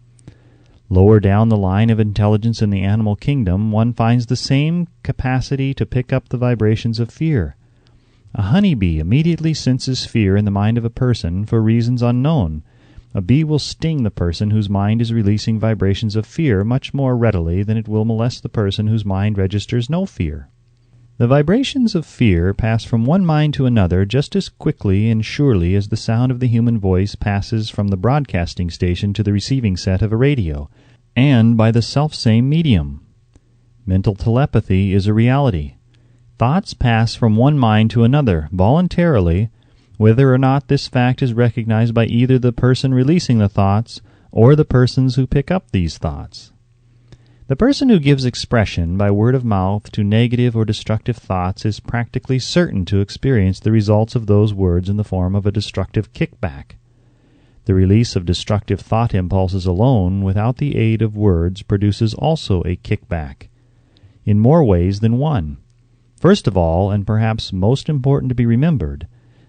Lower down the line of intelligence in the animal kingdom, one finds the same capacity to pick up the vibrations of fear. A honeybee immediately senses fear in the mind of a person for reasons unknown. A bee will sting the person whose mind is releasing vibrations of fear much more readily than it will molest the person whose mind registers no fear. The vibrations of fear pass from one mind to another just as quickly and surely as the sound of the human voice passes from the broadcasting station to the receiving set of a radio, and by the selfsame medium. Mental telepathy is a reality. Thoughts pass from one mind to another voluntarily, whether or not this fact is recognized by either the person releasing the thoughts or the persons who pick up these thoughts. The person who gives expression by word of mouth to negative or destructive thoughts is practically certain to experience the results of those words in the form of a destructive kickback. The release of destructive thought impulses alone, without the aid of words, produces also a kickback, in more ways than one. First of all, and perhaps most important to be remembered,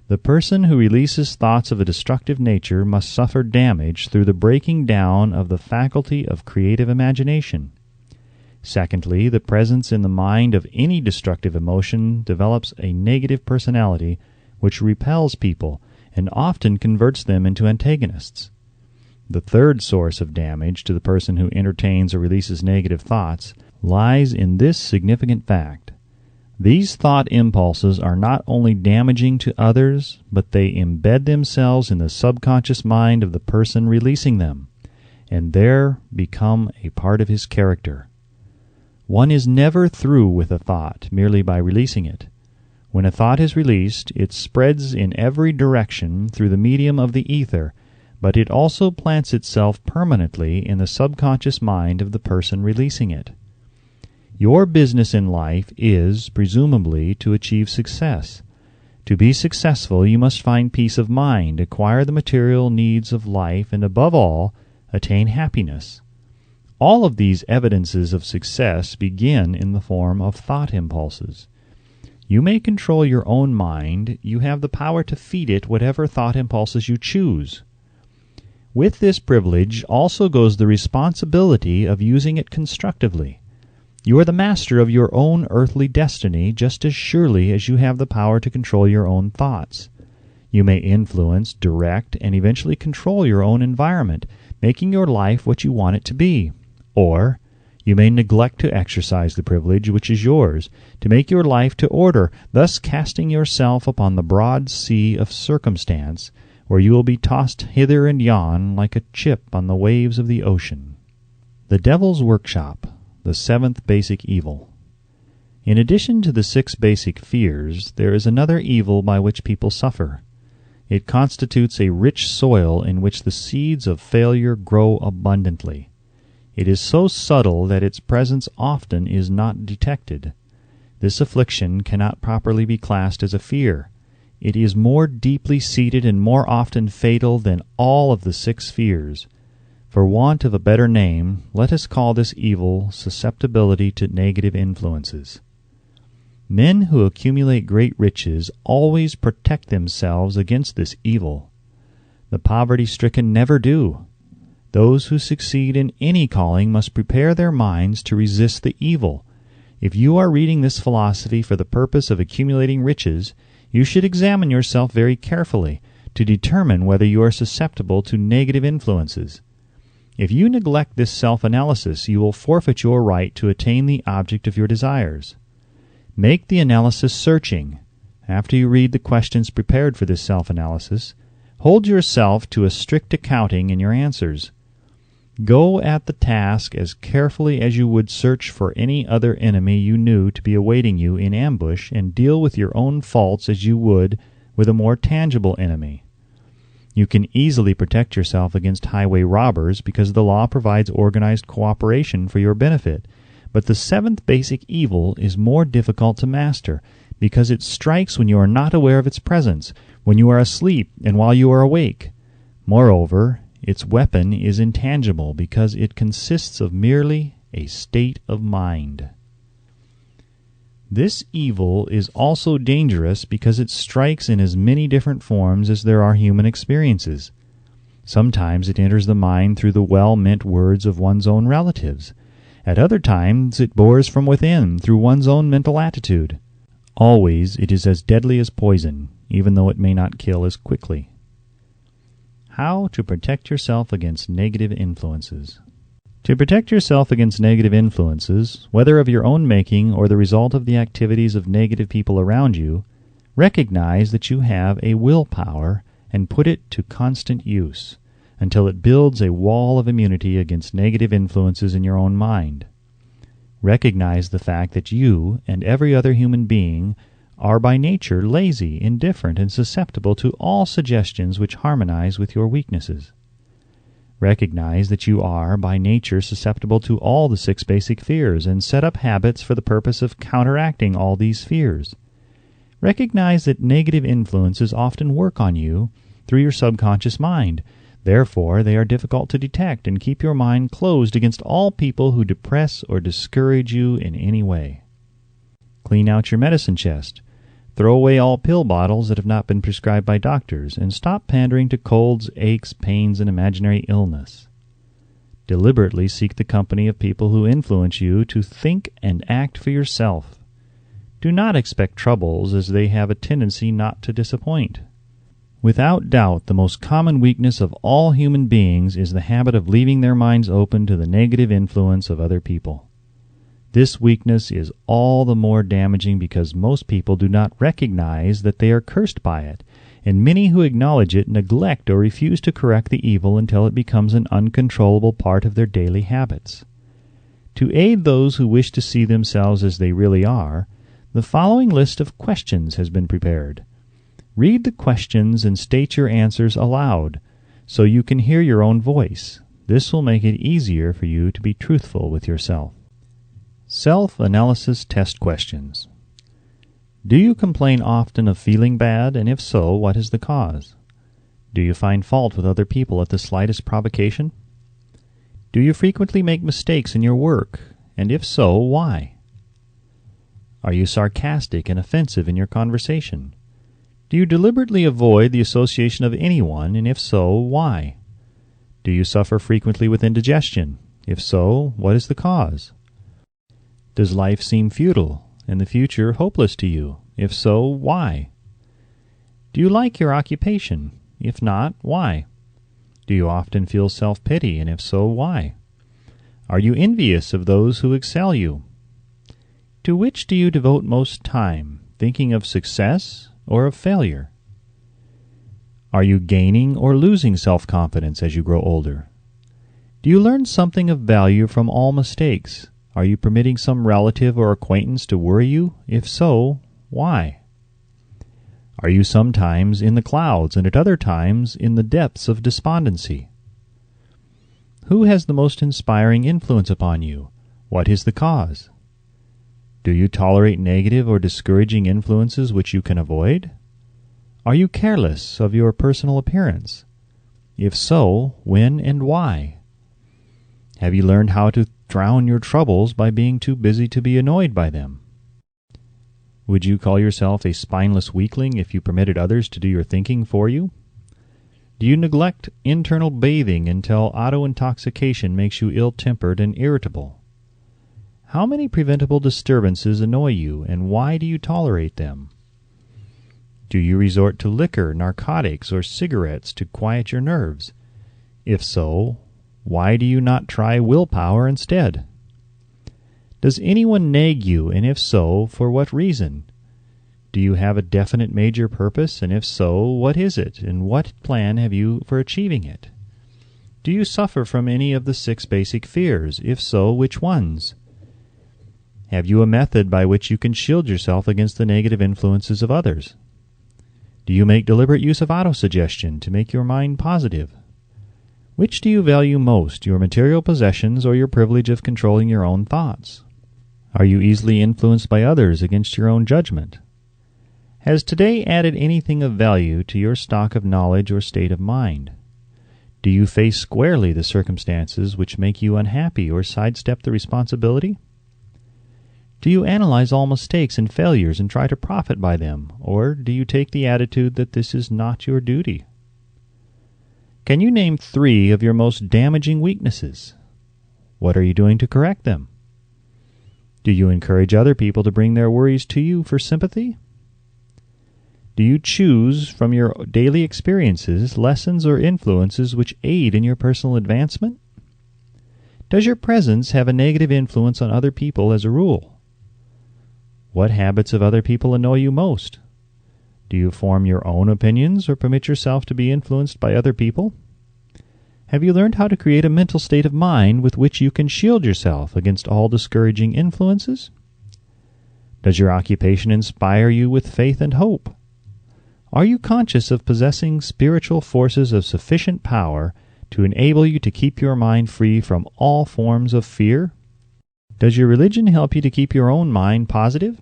the person who releases thoughts of a destructive nature must suffer damage through the breaking down of the faculty of creative imagination. Secondly, the presence in the mind of any destructive emotion develops a negative personality which repels people and often converts them into antagonists. The third source of damage to the person who entertains or releases negative thoughts lies in this significant fact. These thought impulses are not only damaging to others, but they embed themselves in the subconscious mind of the person releasing them, and there become a part of his character. One is never through with a thought merely by releasing it. When a thought is released, it spreads in every direction through the medium of the ether, but it also plants itself permanently in the subconscious mind of the person releasing it. Your business in life is, presumably, to achieve success. To be successful, you must find peace of mind, acquire the material needs of life, and above all, attain happiness. All of these evidences of success begin in the form of thought impulses. You may control your own mind. You have the power to feed it whatever thought impulses you choose. With this privilege also goes the responsibility of using it constructively. You are the master of your own earthly destiny just as surely as you have the power to control your own thoughts. You may influence, direct, and eventually control your own environment, making your life what you want it to be. Or you may neglect to exercise the privilege which is yours, to make your life to order, thus casting yourself upon the broad sea of circumstance, where you will be tossed hither and yon like a chip on the waves of the ocean. The Devil's Workshop, the seventh basic evil. In addition to the 6 basic fears, there is another evil by which people suffer. It constitutes a rich soil in which the seeds of failure grow abundantly. It is so subtle that its presence often is not detected. This affliction cannot properly be classed as a fear. It is more deeply seated and more often fatal than all of the 6 fears. For want of a better name, let us call this evil susceptibility to negative influences. Men who accumulate great riches always protect themselves against this evil. The poverty-stricken never do. Those who succeed in any calling must prepare their minds to resist the evil. If you are reading this philosophy for the purpose of accumulating riches, you should examine yourself very carefully to determine whether you are susceptible to negative influences. If you neglect this self-analysis, you will forfeit your right to attain the object of your desires. Make the analysis searching. After you read the questions prepared for this self-analysis, hold yourself to a strict accounting in your answers. Go at the task as carefully as you would search for any other enemy you knew to be awaiting you in ambush, and deal with your own faults as you would with a more tangible enemy. You can easily protect yourself against highway robbers because the law provides organized cooperation for your benefit. But the 7th basic evil is more difficult to master because it strikes when you are not aware of its presence, when you are asleep and while you are awake. Moreover, its weapon is intangible because it consists of merely a state of mind. This evil is also dangerous because it strikes in as many different forms as there are human experiences. Sometimes it enters the mind through the well-meant words of one's own relatives. At other times it bores from within through one's own mental attitude. Always it is as deadly as poison, even though it may not kill as quickly. How to protect yourself against negative influences. To protect yourself against negative influences, whether of your own making or the result of the activities of negative people around you, recognize that you have a willpower and put it to constant use until it builds a wall of immunity against negative influences in your own mind. Recognize the fact that you and every other human being are by nature lazy, indifferent, and susceptible to all suggestions which harmonize with your weaknesses. Recognize that you are, by nature, susceptible to all the 6 basic fears, and set up habits for the purpose of counteracting all these fears. Recognize that negative influences often work on you through your subconscious mind. Therefore, they are difficult to detect, and keep your mind closed against all people who depress or discourage you in any way. Clean out your medicine chest. Throw away all pill bottles that have not been prescribed by doctors, and stop pandering to colds, aches, pains, and imaginary illness. Deliberately seek the company of people who influence you to think and act for yourself. Do not expect troubles, as they have a tendency not to disappoint. Without doubt, the most common weakness of all human beings is the habit of leaving their minds open to the negative influence of other people. This weakness is all the more damaging because most people do not recognize that they are cursed by it, and many who acknowledge it neglect or refuse to correct the evil until it becomes an uncontrollable part of their daily habits. To aid those who wish to see themselves as they really are, the following list of questions has been prepared. Read the questions and state your answers aloud, so you can hear your own voice. This will make it easier for you to be truthful with yourself. Self-analysis test questions. Do you complain often of feeling bad, and if so, what is the cause? Do you find fault with other people at the slightest provocation? Do you frequently make mistakes in your work, and if so, why? Are you sarcastic and offensive in your conversation? Do you deliberately avoid the association of anyone, and if so, why? Do you suffer frequently with indigestion? If so, what is the cause? Does life seem futile, and the future hopeless to you? If so, why? Do you like your occupation? If not, why? Do you often feel self-pity, and if so, why? Are you envious of those who excel you? To which do you devote most time, thinking of success or of failure? Are you gaining or losing self-confidence as you grow older? Do you learn something of value from all mistakes? Are you permitting some relative or acquaintance to worry you? If so, why? Are you sometimes in the clouds and at other times in the depths of despondency? Who has the most inspiring influence upon you? What is the cause? Do you tolerate negative or discouraging influences which you can avoid? Are you careless of your personal appearance? If so, when and why? Have you learned how to drown your troubles by being too busy to be annoyed by them? Would you call yourself a spineless weakling if you permitted others to do your thinking for you? Do you neglect internal bathing until auto-intoxication makes you ill-tempered and irritable? How many preventable disturbances annoy you, and why do you tolerate them? Do you resort to liquor, narcotics, or cigarettes to quiet your nerves? If so, why do you not try willpower instead? Does anyone nag you, and if so, for what reason? Do you have a definite major purpose, and if so, what is it, and what plan have you for achieving it? Do you suffer from any of the 6 basic fears? If so, which ones? Have you a method by which you can shield yourself against the negative influences of others? Do you make deliberate use of autosuggestion to make your mind positive? Which do you value most, your material possessions or your privilege of controlling your own thoughts? Are you easily influenced by others against your own judgment? Has today added anything of value to your stock of knowledge or state of mind? Do you face squarely the circumstances which make you unhappy or sidestep the responsibility? Do you analyze all mistakes and failures and try to profit by them, or do you take the attitude that this is not your duty? Can you name 3 of your most damaging weaknesses? What are you doing to correct them? Do you encourage other people to bring their worries to you for sympathy? Do you choose from your daily experiences lessons or influences which aid in your personal advancement? Does your presence have a negative influence on other people as a rule? What habits of other people annoy you most? Do you form your own opinions or permit yourself to be influenced by other people? Have you learned how to create a mental state of mind with which you can shield yourself against all discouraging influences? Does your occupation inspire you with faith and hope? Are you conscious of possessing spiritual forces of sufficient power to enable you to keep your mind free from all forms of fear? Does your religion help you to keep your own mind positive?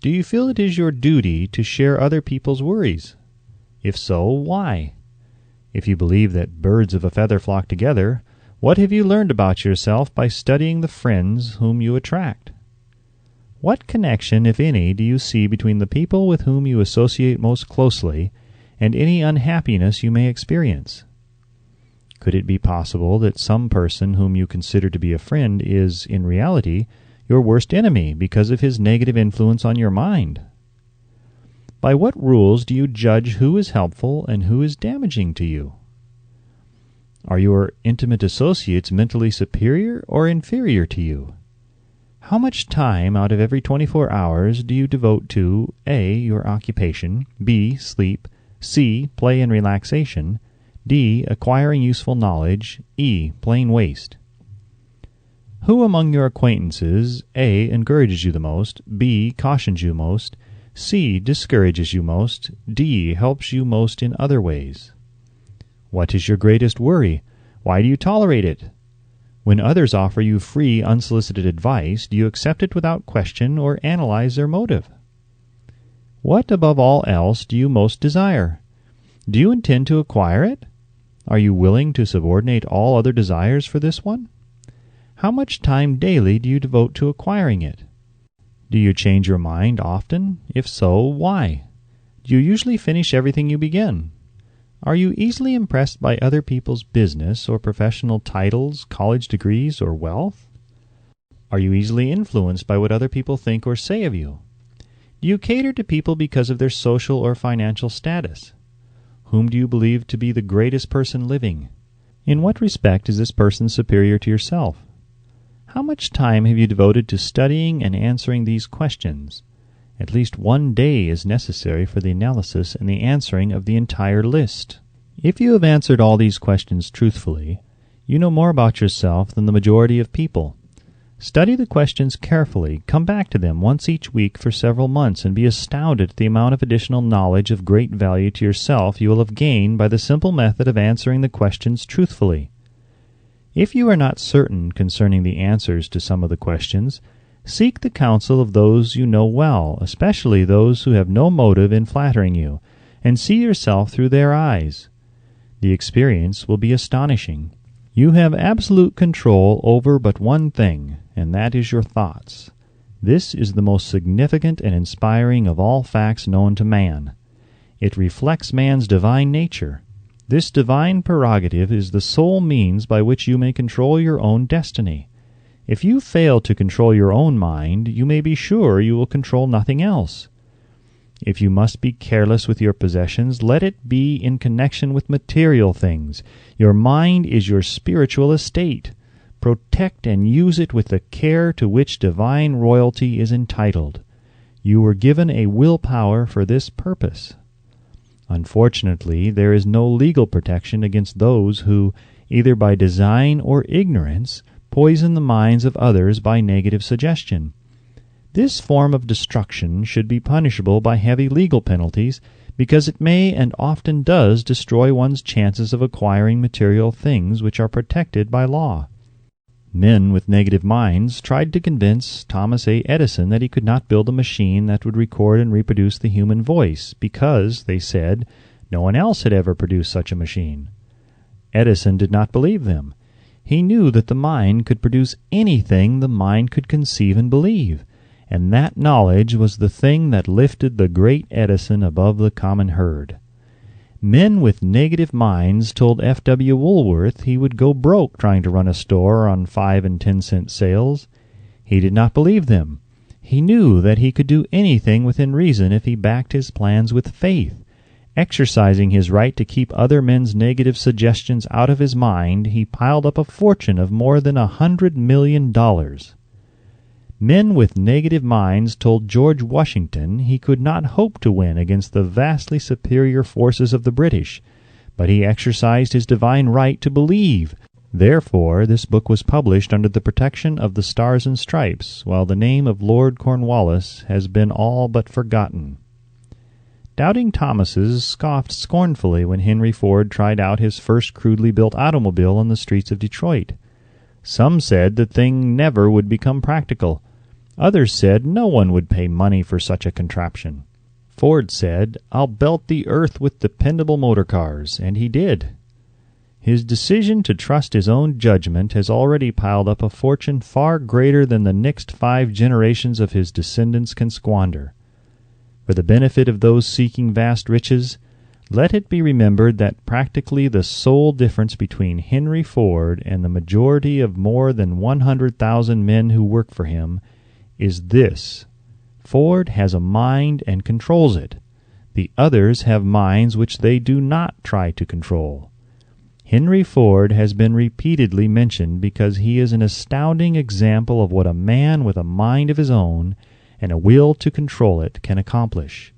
Do you feel it is your duty to share other people's worries? If so, why? If you believe that birds of a feather flock together, what have you learned about yourself by studying the friends whom you attract? What connection, if any, do you see between the people with whom you associate most closely and any unhappiness you may experience? Could it be possible that some person whom you consider to be a friend is, in reality, your worst enemy because of his negative influence on your mind? By what rules do you judge who is helpful and who is damaging to you? Are your intimate associates mentally superior or inferior to you? How much time out of every 24 hours do you devote to A. your occupation, B. sleep, C. play and relaxation, D. acquiring useful knowledge, E. plain waste? Who among your acquaintances A. encourages you the most, B. cautions you most, C. discourages you most, D. helps you most in other ways? What is your greatest worry? Why do you tolerate it? When others offer you free, unsolicited advice, do you accept it without question or analyze their motive? What, above all else, do you most desire? Do you intend to acquire it? Are you willing to subordinate all other desires for this one? How much time daily do you devote to acquiring it? Do you change your mind often? If so, why? Do you usually finish everything you begin? Are you easily impressed by other people's business or professional titles, college degrees, or wealth? Are you easily influenced by what other people think or say of you? Do you cater to people because of their social or financial status? Whom do you believe to be the greatest person living? In what respect is this person superior to yourself? How much time have you devoted to studying and answering these questions? At least 1 day is necessary for the analysis and the answering of the entire list. If you have answered all these questions truthfully, you know more about yourself than the majority of people. Study the questions carefully, come back to them once each week for several months, and be astounded at the amount of additional knowledge of great value to yourself you will have gained by the simple method of answering the questions truthfully. If you are not certain concerning the answers to some of the questions, seek the counsel of those you know well, especially those who have no motive in flattering you, and see yourself through their eyes. The experience will be astonishing. You have absolute control over but one thing, and that is your thoughts. This is the most significant and inspiring of all facts known to man. It reflects man's divine nature. This divine prerogative is the sole means by which you may control your own destiny. If you fail to control your own mind, you may be sure you will control nothing else. If you must be careless with your possessions, let it be in connection with material things. Your mind is your spiritual estate. Protect and use it with the care to which divine royalty is entitled. You were given a willpower for this purpose. Unfortunately, there is no legal protection against those who, either by design or ignorance, poison the minds of others by negative suggestion. This form of destruction should be punishable by heavy legal penalties, because it may and often does destroy one's chances of acquiring material things which are protected by law. Men with negative minds tried to convince Thomas A. Edison that he could not build a machine that would record and reproduce the human voice because, they said, no one else had ever produced such a machine. Edison did not believe them. He knew that the mind could produce anything the mind could conceive and believe, and that knowledge was the thing that lifted the great Edison above the common herd. Men with negative minds told F.W. Woolworth he would go broke trying to run a store on 5 and 10 cent sales. He did not believe them. He knew that he could do anything within reason if he backed his plans with faith. Exercising his right to keep other men's negative suggestions out of his mind, he piled up a fortune of more than $100 million. Men with negative minds told George Washington he could not hope to win against the vastly superior forces of the British, but he exercised his divine right to believe. Therefore, this book was published under the protection of the Stars and Stripes, while the name of Lord Cornwallis has been all but forgotten. Doubting Thomases scoffed scornfully when Henry Ford tried out his first crudely built automobile on the streets of Detroit. Some said the thing never would become practical. Others said no one would pay money for such a contraption. Ford said, "I'll belt the earth with dependable motor cars," and he did. His decision to trust his own judgment has already piled up a fortune far greater than the next 5 generations of his descendants can squander. For the benefit of those seeking vast riches, let it be remembered that practically the sole difference between Henry Ford and the majority of more than 100,000 men who work for him is this: Ford has a mind and controls it. The others have minds which they do not try to control. Henry Ford has been repeatedly mentioned because he is an astounding example of what a man with a mind of his own and a will to control it can accomplish.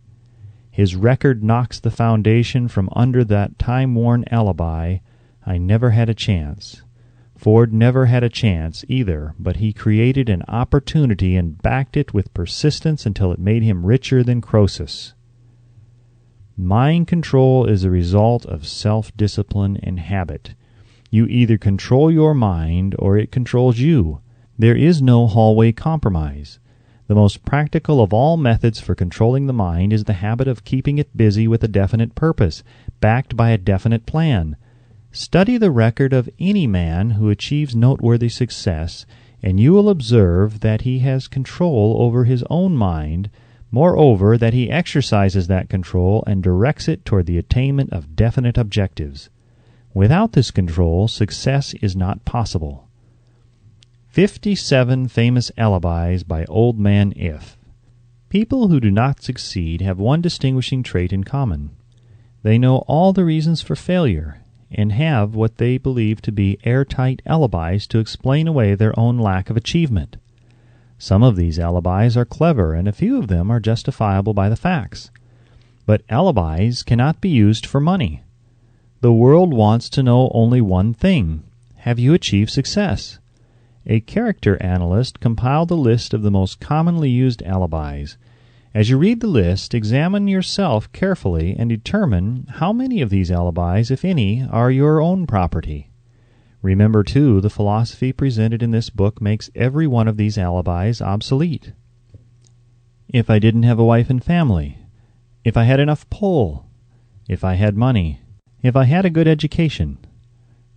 His record knocks the foundation from under that time-worn alibi, "I never had a chance." Ford never had a chance either, but he created an opportunity and backed it with persistence until it made him richer than Croesus. Mind control is a result of self-discipline and habit. You either control your mind or it controls you. There is no hallway compromise. The most practical of all methods for controlling the mind is the habit of keeping it busy with a definite purpose, backed by a definite plan. Study the record of any man who achieves noteworthy success, and you will observe that he has control over his own mind, moreover that he exercises that control and directs it toward the attainment of definite objectives. Without this control, success is not possible. 57 Famous Alibis by Old Man If. People who do not succeed have one distinguishing trait in common. They know all the reasons for failure, and have what they believe to be airtight alibis to explain away their own lack of achievement. Some of these alibis are clever, and a few of them are justifiable by the facts. But alibis cannot be used for money. The world wants to know only one thing: have you achieved success? A character analyst compiled a list of the most commonly used alibis. As you read the list, examine yourself carefully and determine how many of these alibis, if any, are your own property. Remember, too, the philosophy presented in this book makes every one of these alibis obsolete. If I didn't have a wife and family, if I had enough pull, if I had money, if I had a good education,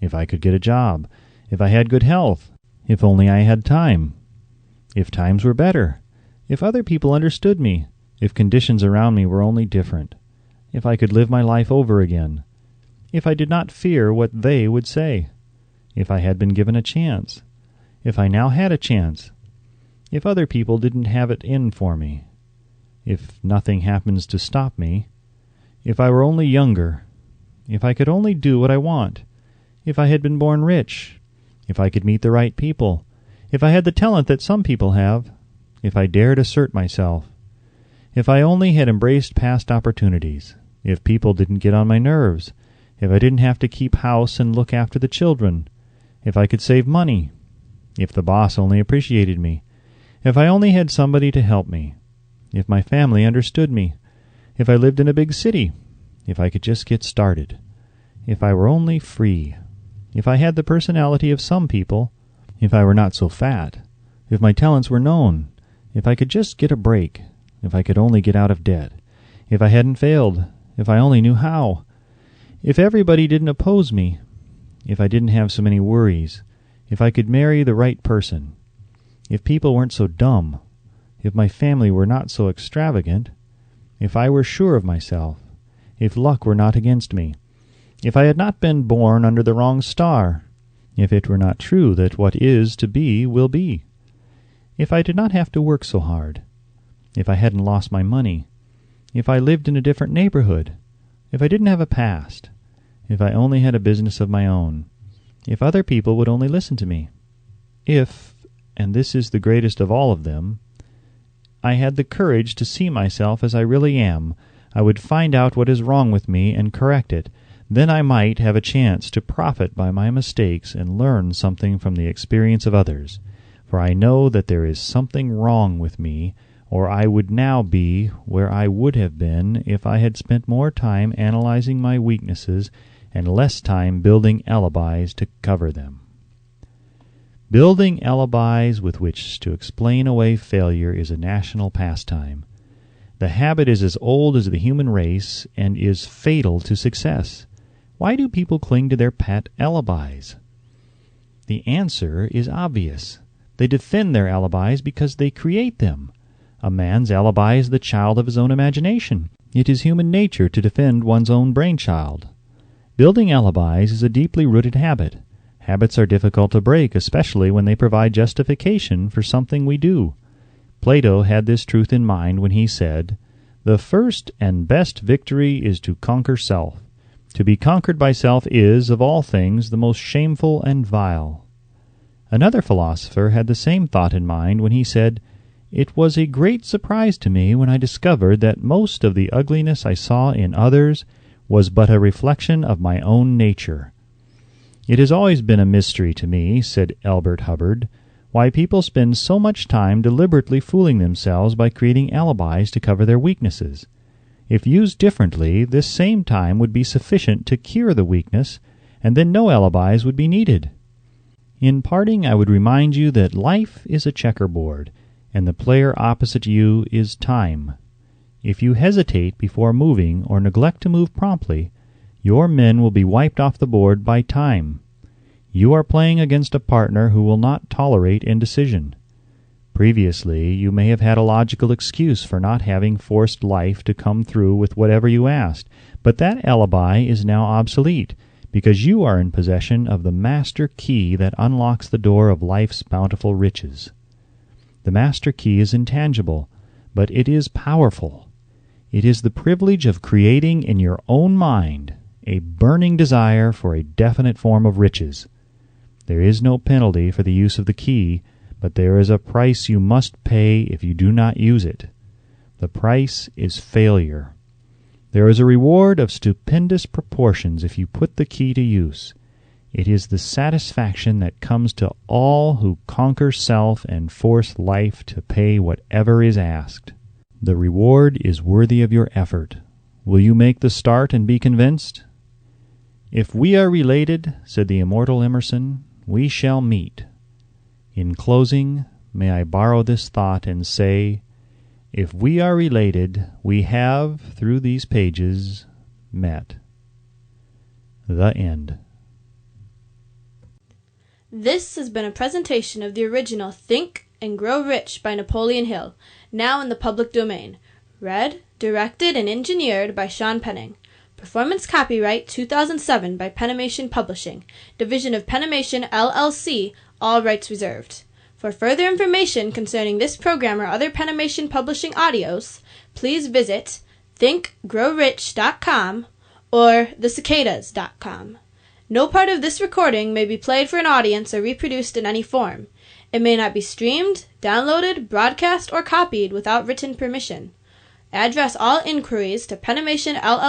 if I could get a job, if I had good health, if only I had time, if times were better, if other people understood me, if conditions around me were only different, if I could live my life over again, if I did not fear what they would say, if I had been given a chance, if I now had a chance, if other people didn't have it in for me, if nothing happens to stop me, if I were only younger, if I could only do what I want, if I had been born rich, if I could meet the right people, if I had the talent that some people have, if I dared assert myself, if I only had embraced past opportunities, if people didn't get on my nerves, if I didn't have to keep house and look after the children, if I could save money, if the boss only appreciated me, if I only had somebody to help me, if my family understood me, if I lived in a big city, if I could just get started, if I were only free, if I had the personality of some people, if I were not so fat, if my talents were known, if I could just get a break, if I could only get out of debt, if I hadn't failed, if I only knew how, if everybody didn't oppose me, if I didn't have so many worries, if I could marry the right person, if people weren't so dumb, if my family were not so extravagant, if I were sure of myself, if luck were not against me, if I had not been born under the wrong star, if it were not true that what is to be will be, if I did not have to work so hard, if I hadn't lost my money, if I lived in a different neighborhood, if I didn't have a past, if I only had a business of my own, if other people would only listen to me, if, and this is the greatest of all of them, I had the courage to see myself as I really am, I would find out what is wrong with me and correct it. Then I might have a chance to profit by my mistakes and learn something from the experience of others. For I know that there is something wrong with me, or I would now be where I would have been if I had spent more time analyzing my weaknesses and less time building alibis to cover them. Building alibis with which to explain away failure is a national pastime. The habit is as old as the human race and is fatal to success. Why do people cling to their pet alibis? The answer is obvious. They defend their alibis because they create them. A man's alibi is the child of his own imagination. It is human nature to defend one's own brainchild. Building alibis is a deeply rooted habit. Habits are difficult to break, especially when they provide justification for something we do. Plato had this truth in mind when he said, "The first and best victory is to conquer self. To be conquered by self is, of all things, the most shameful and vile." Another philosopher had the same thought in mind when he said, "It was a great surprise to me when I discovered that most of the ugliness I saw in others was but a reflection of my own nature." "It has always been a mystery to me," said Elbert Hubbard, "why people spend so much time deliberately fooling themselves by creating alibis to cover their weaknesses. If used differently, this same time would be sufficient to cure the weakness, and then no alibis would be needed. In parting, I would remind you that life is a checkerboard, and the player opposite you is time. If you hesitate before moving or neglect to move promptly, your men will be wiped off the board by time. You are playing against a partner who will not tolerate indecision. Previously, you may have had a logical excuse for not having forced life to come through with whatever you asked, but that alibi is now obsolete, because you are in possession of the master key that unlocks the door of life's bountiful riches. The master key is intangible, but it is powerful. It is the privilege of creating in your own mind a burning desire for a definite form of riches. There is no penalty for the use of the key, but there is a price you must pay if you do not use it. The price is failure. There is a reward of stupendous proportions if you put the key to use. It is the satisfaction that comes to all who conquer self and force life to pay whatever is asked. The reward is worthy of your effort. Will you make the start and be convinced? If we are related, said the immortal Emerson, we shall meet. In closing, may I borrow this thought and say, if we are related, we have, through these pages, met. The end. This has been a presentation of the original Think and Grow Rich by Napoleon Hill, now in the public domain. Read, directed, and engineered by Sean Penning. Performance copyright 2007 by Penimation Publishing, Division of Penimation LLC, all rights reserved. For further information concerning this program or other Penimation Publishing audios, please visit ThinkGrowRich.com or thecicadas.com. No part of this recording may be played for an audience or reproduced in any form. It may not be streamed, downloaded, broadcast, or copied without written permission. Address all inquiries to Penimation LLC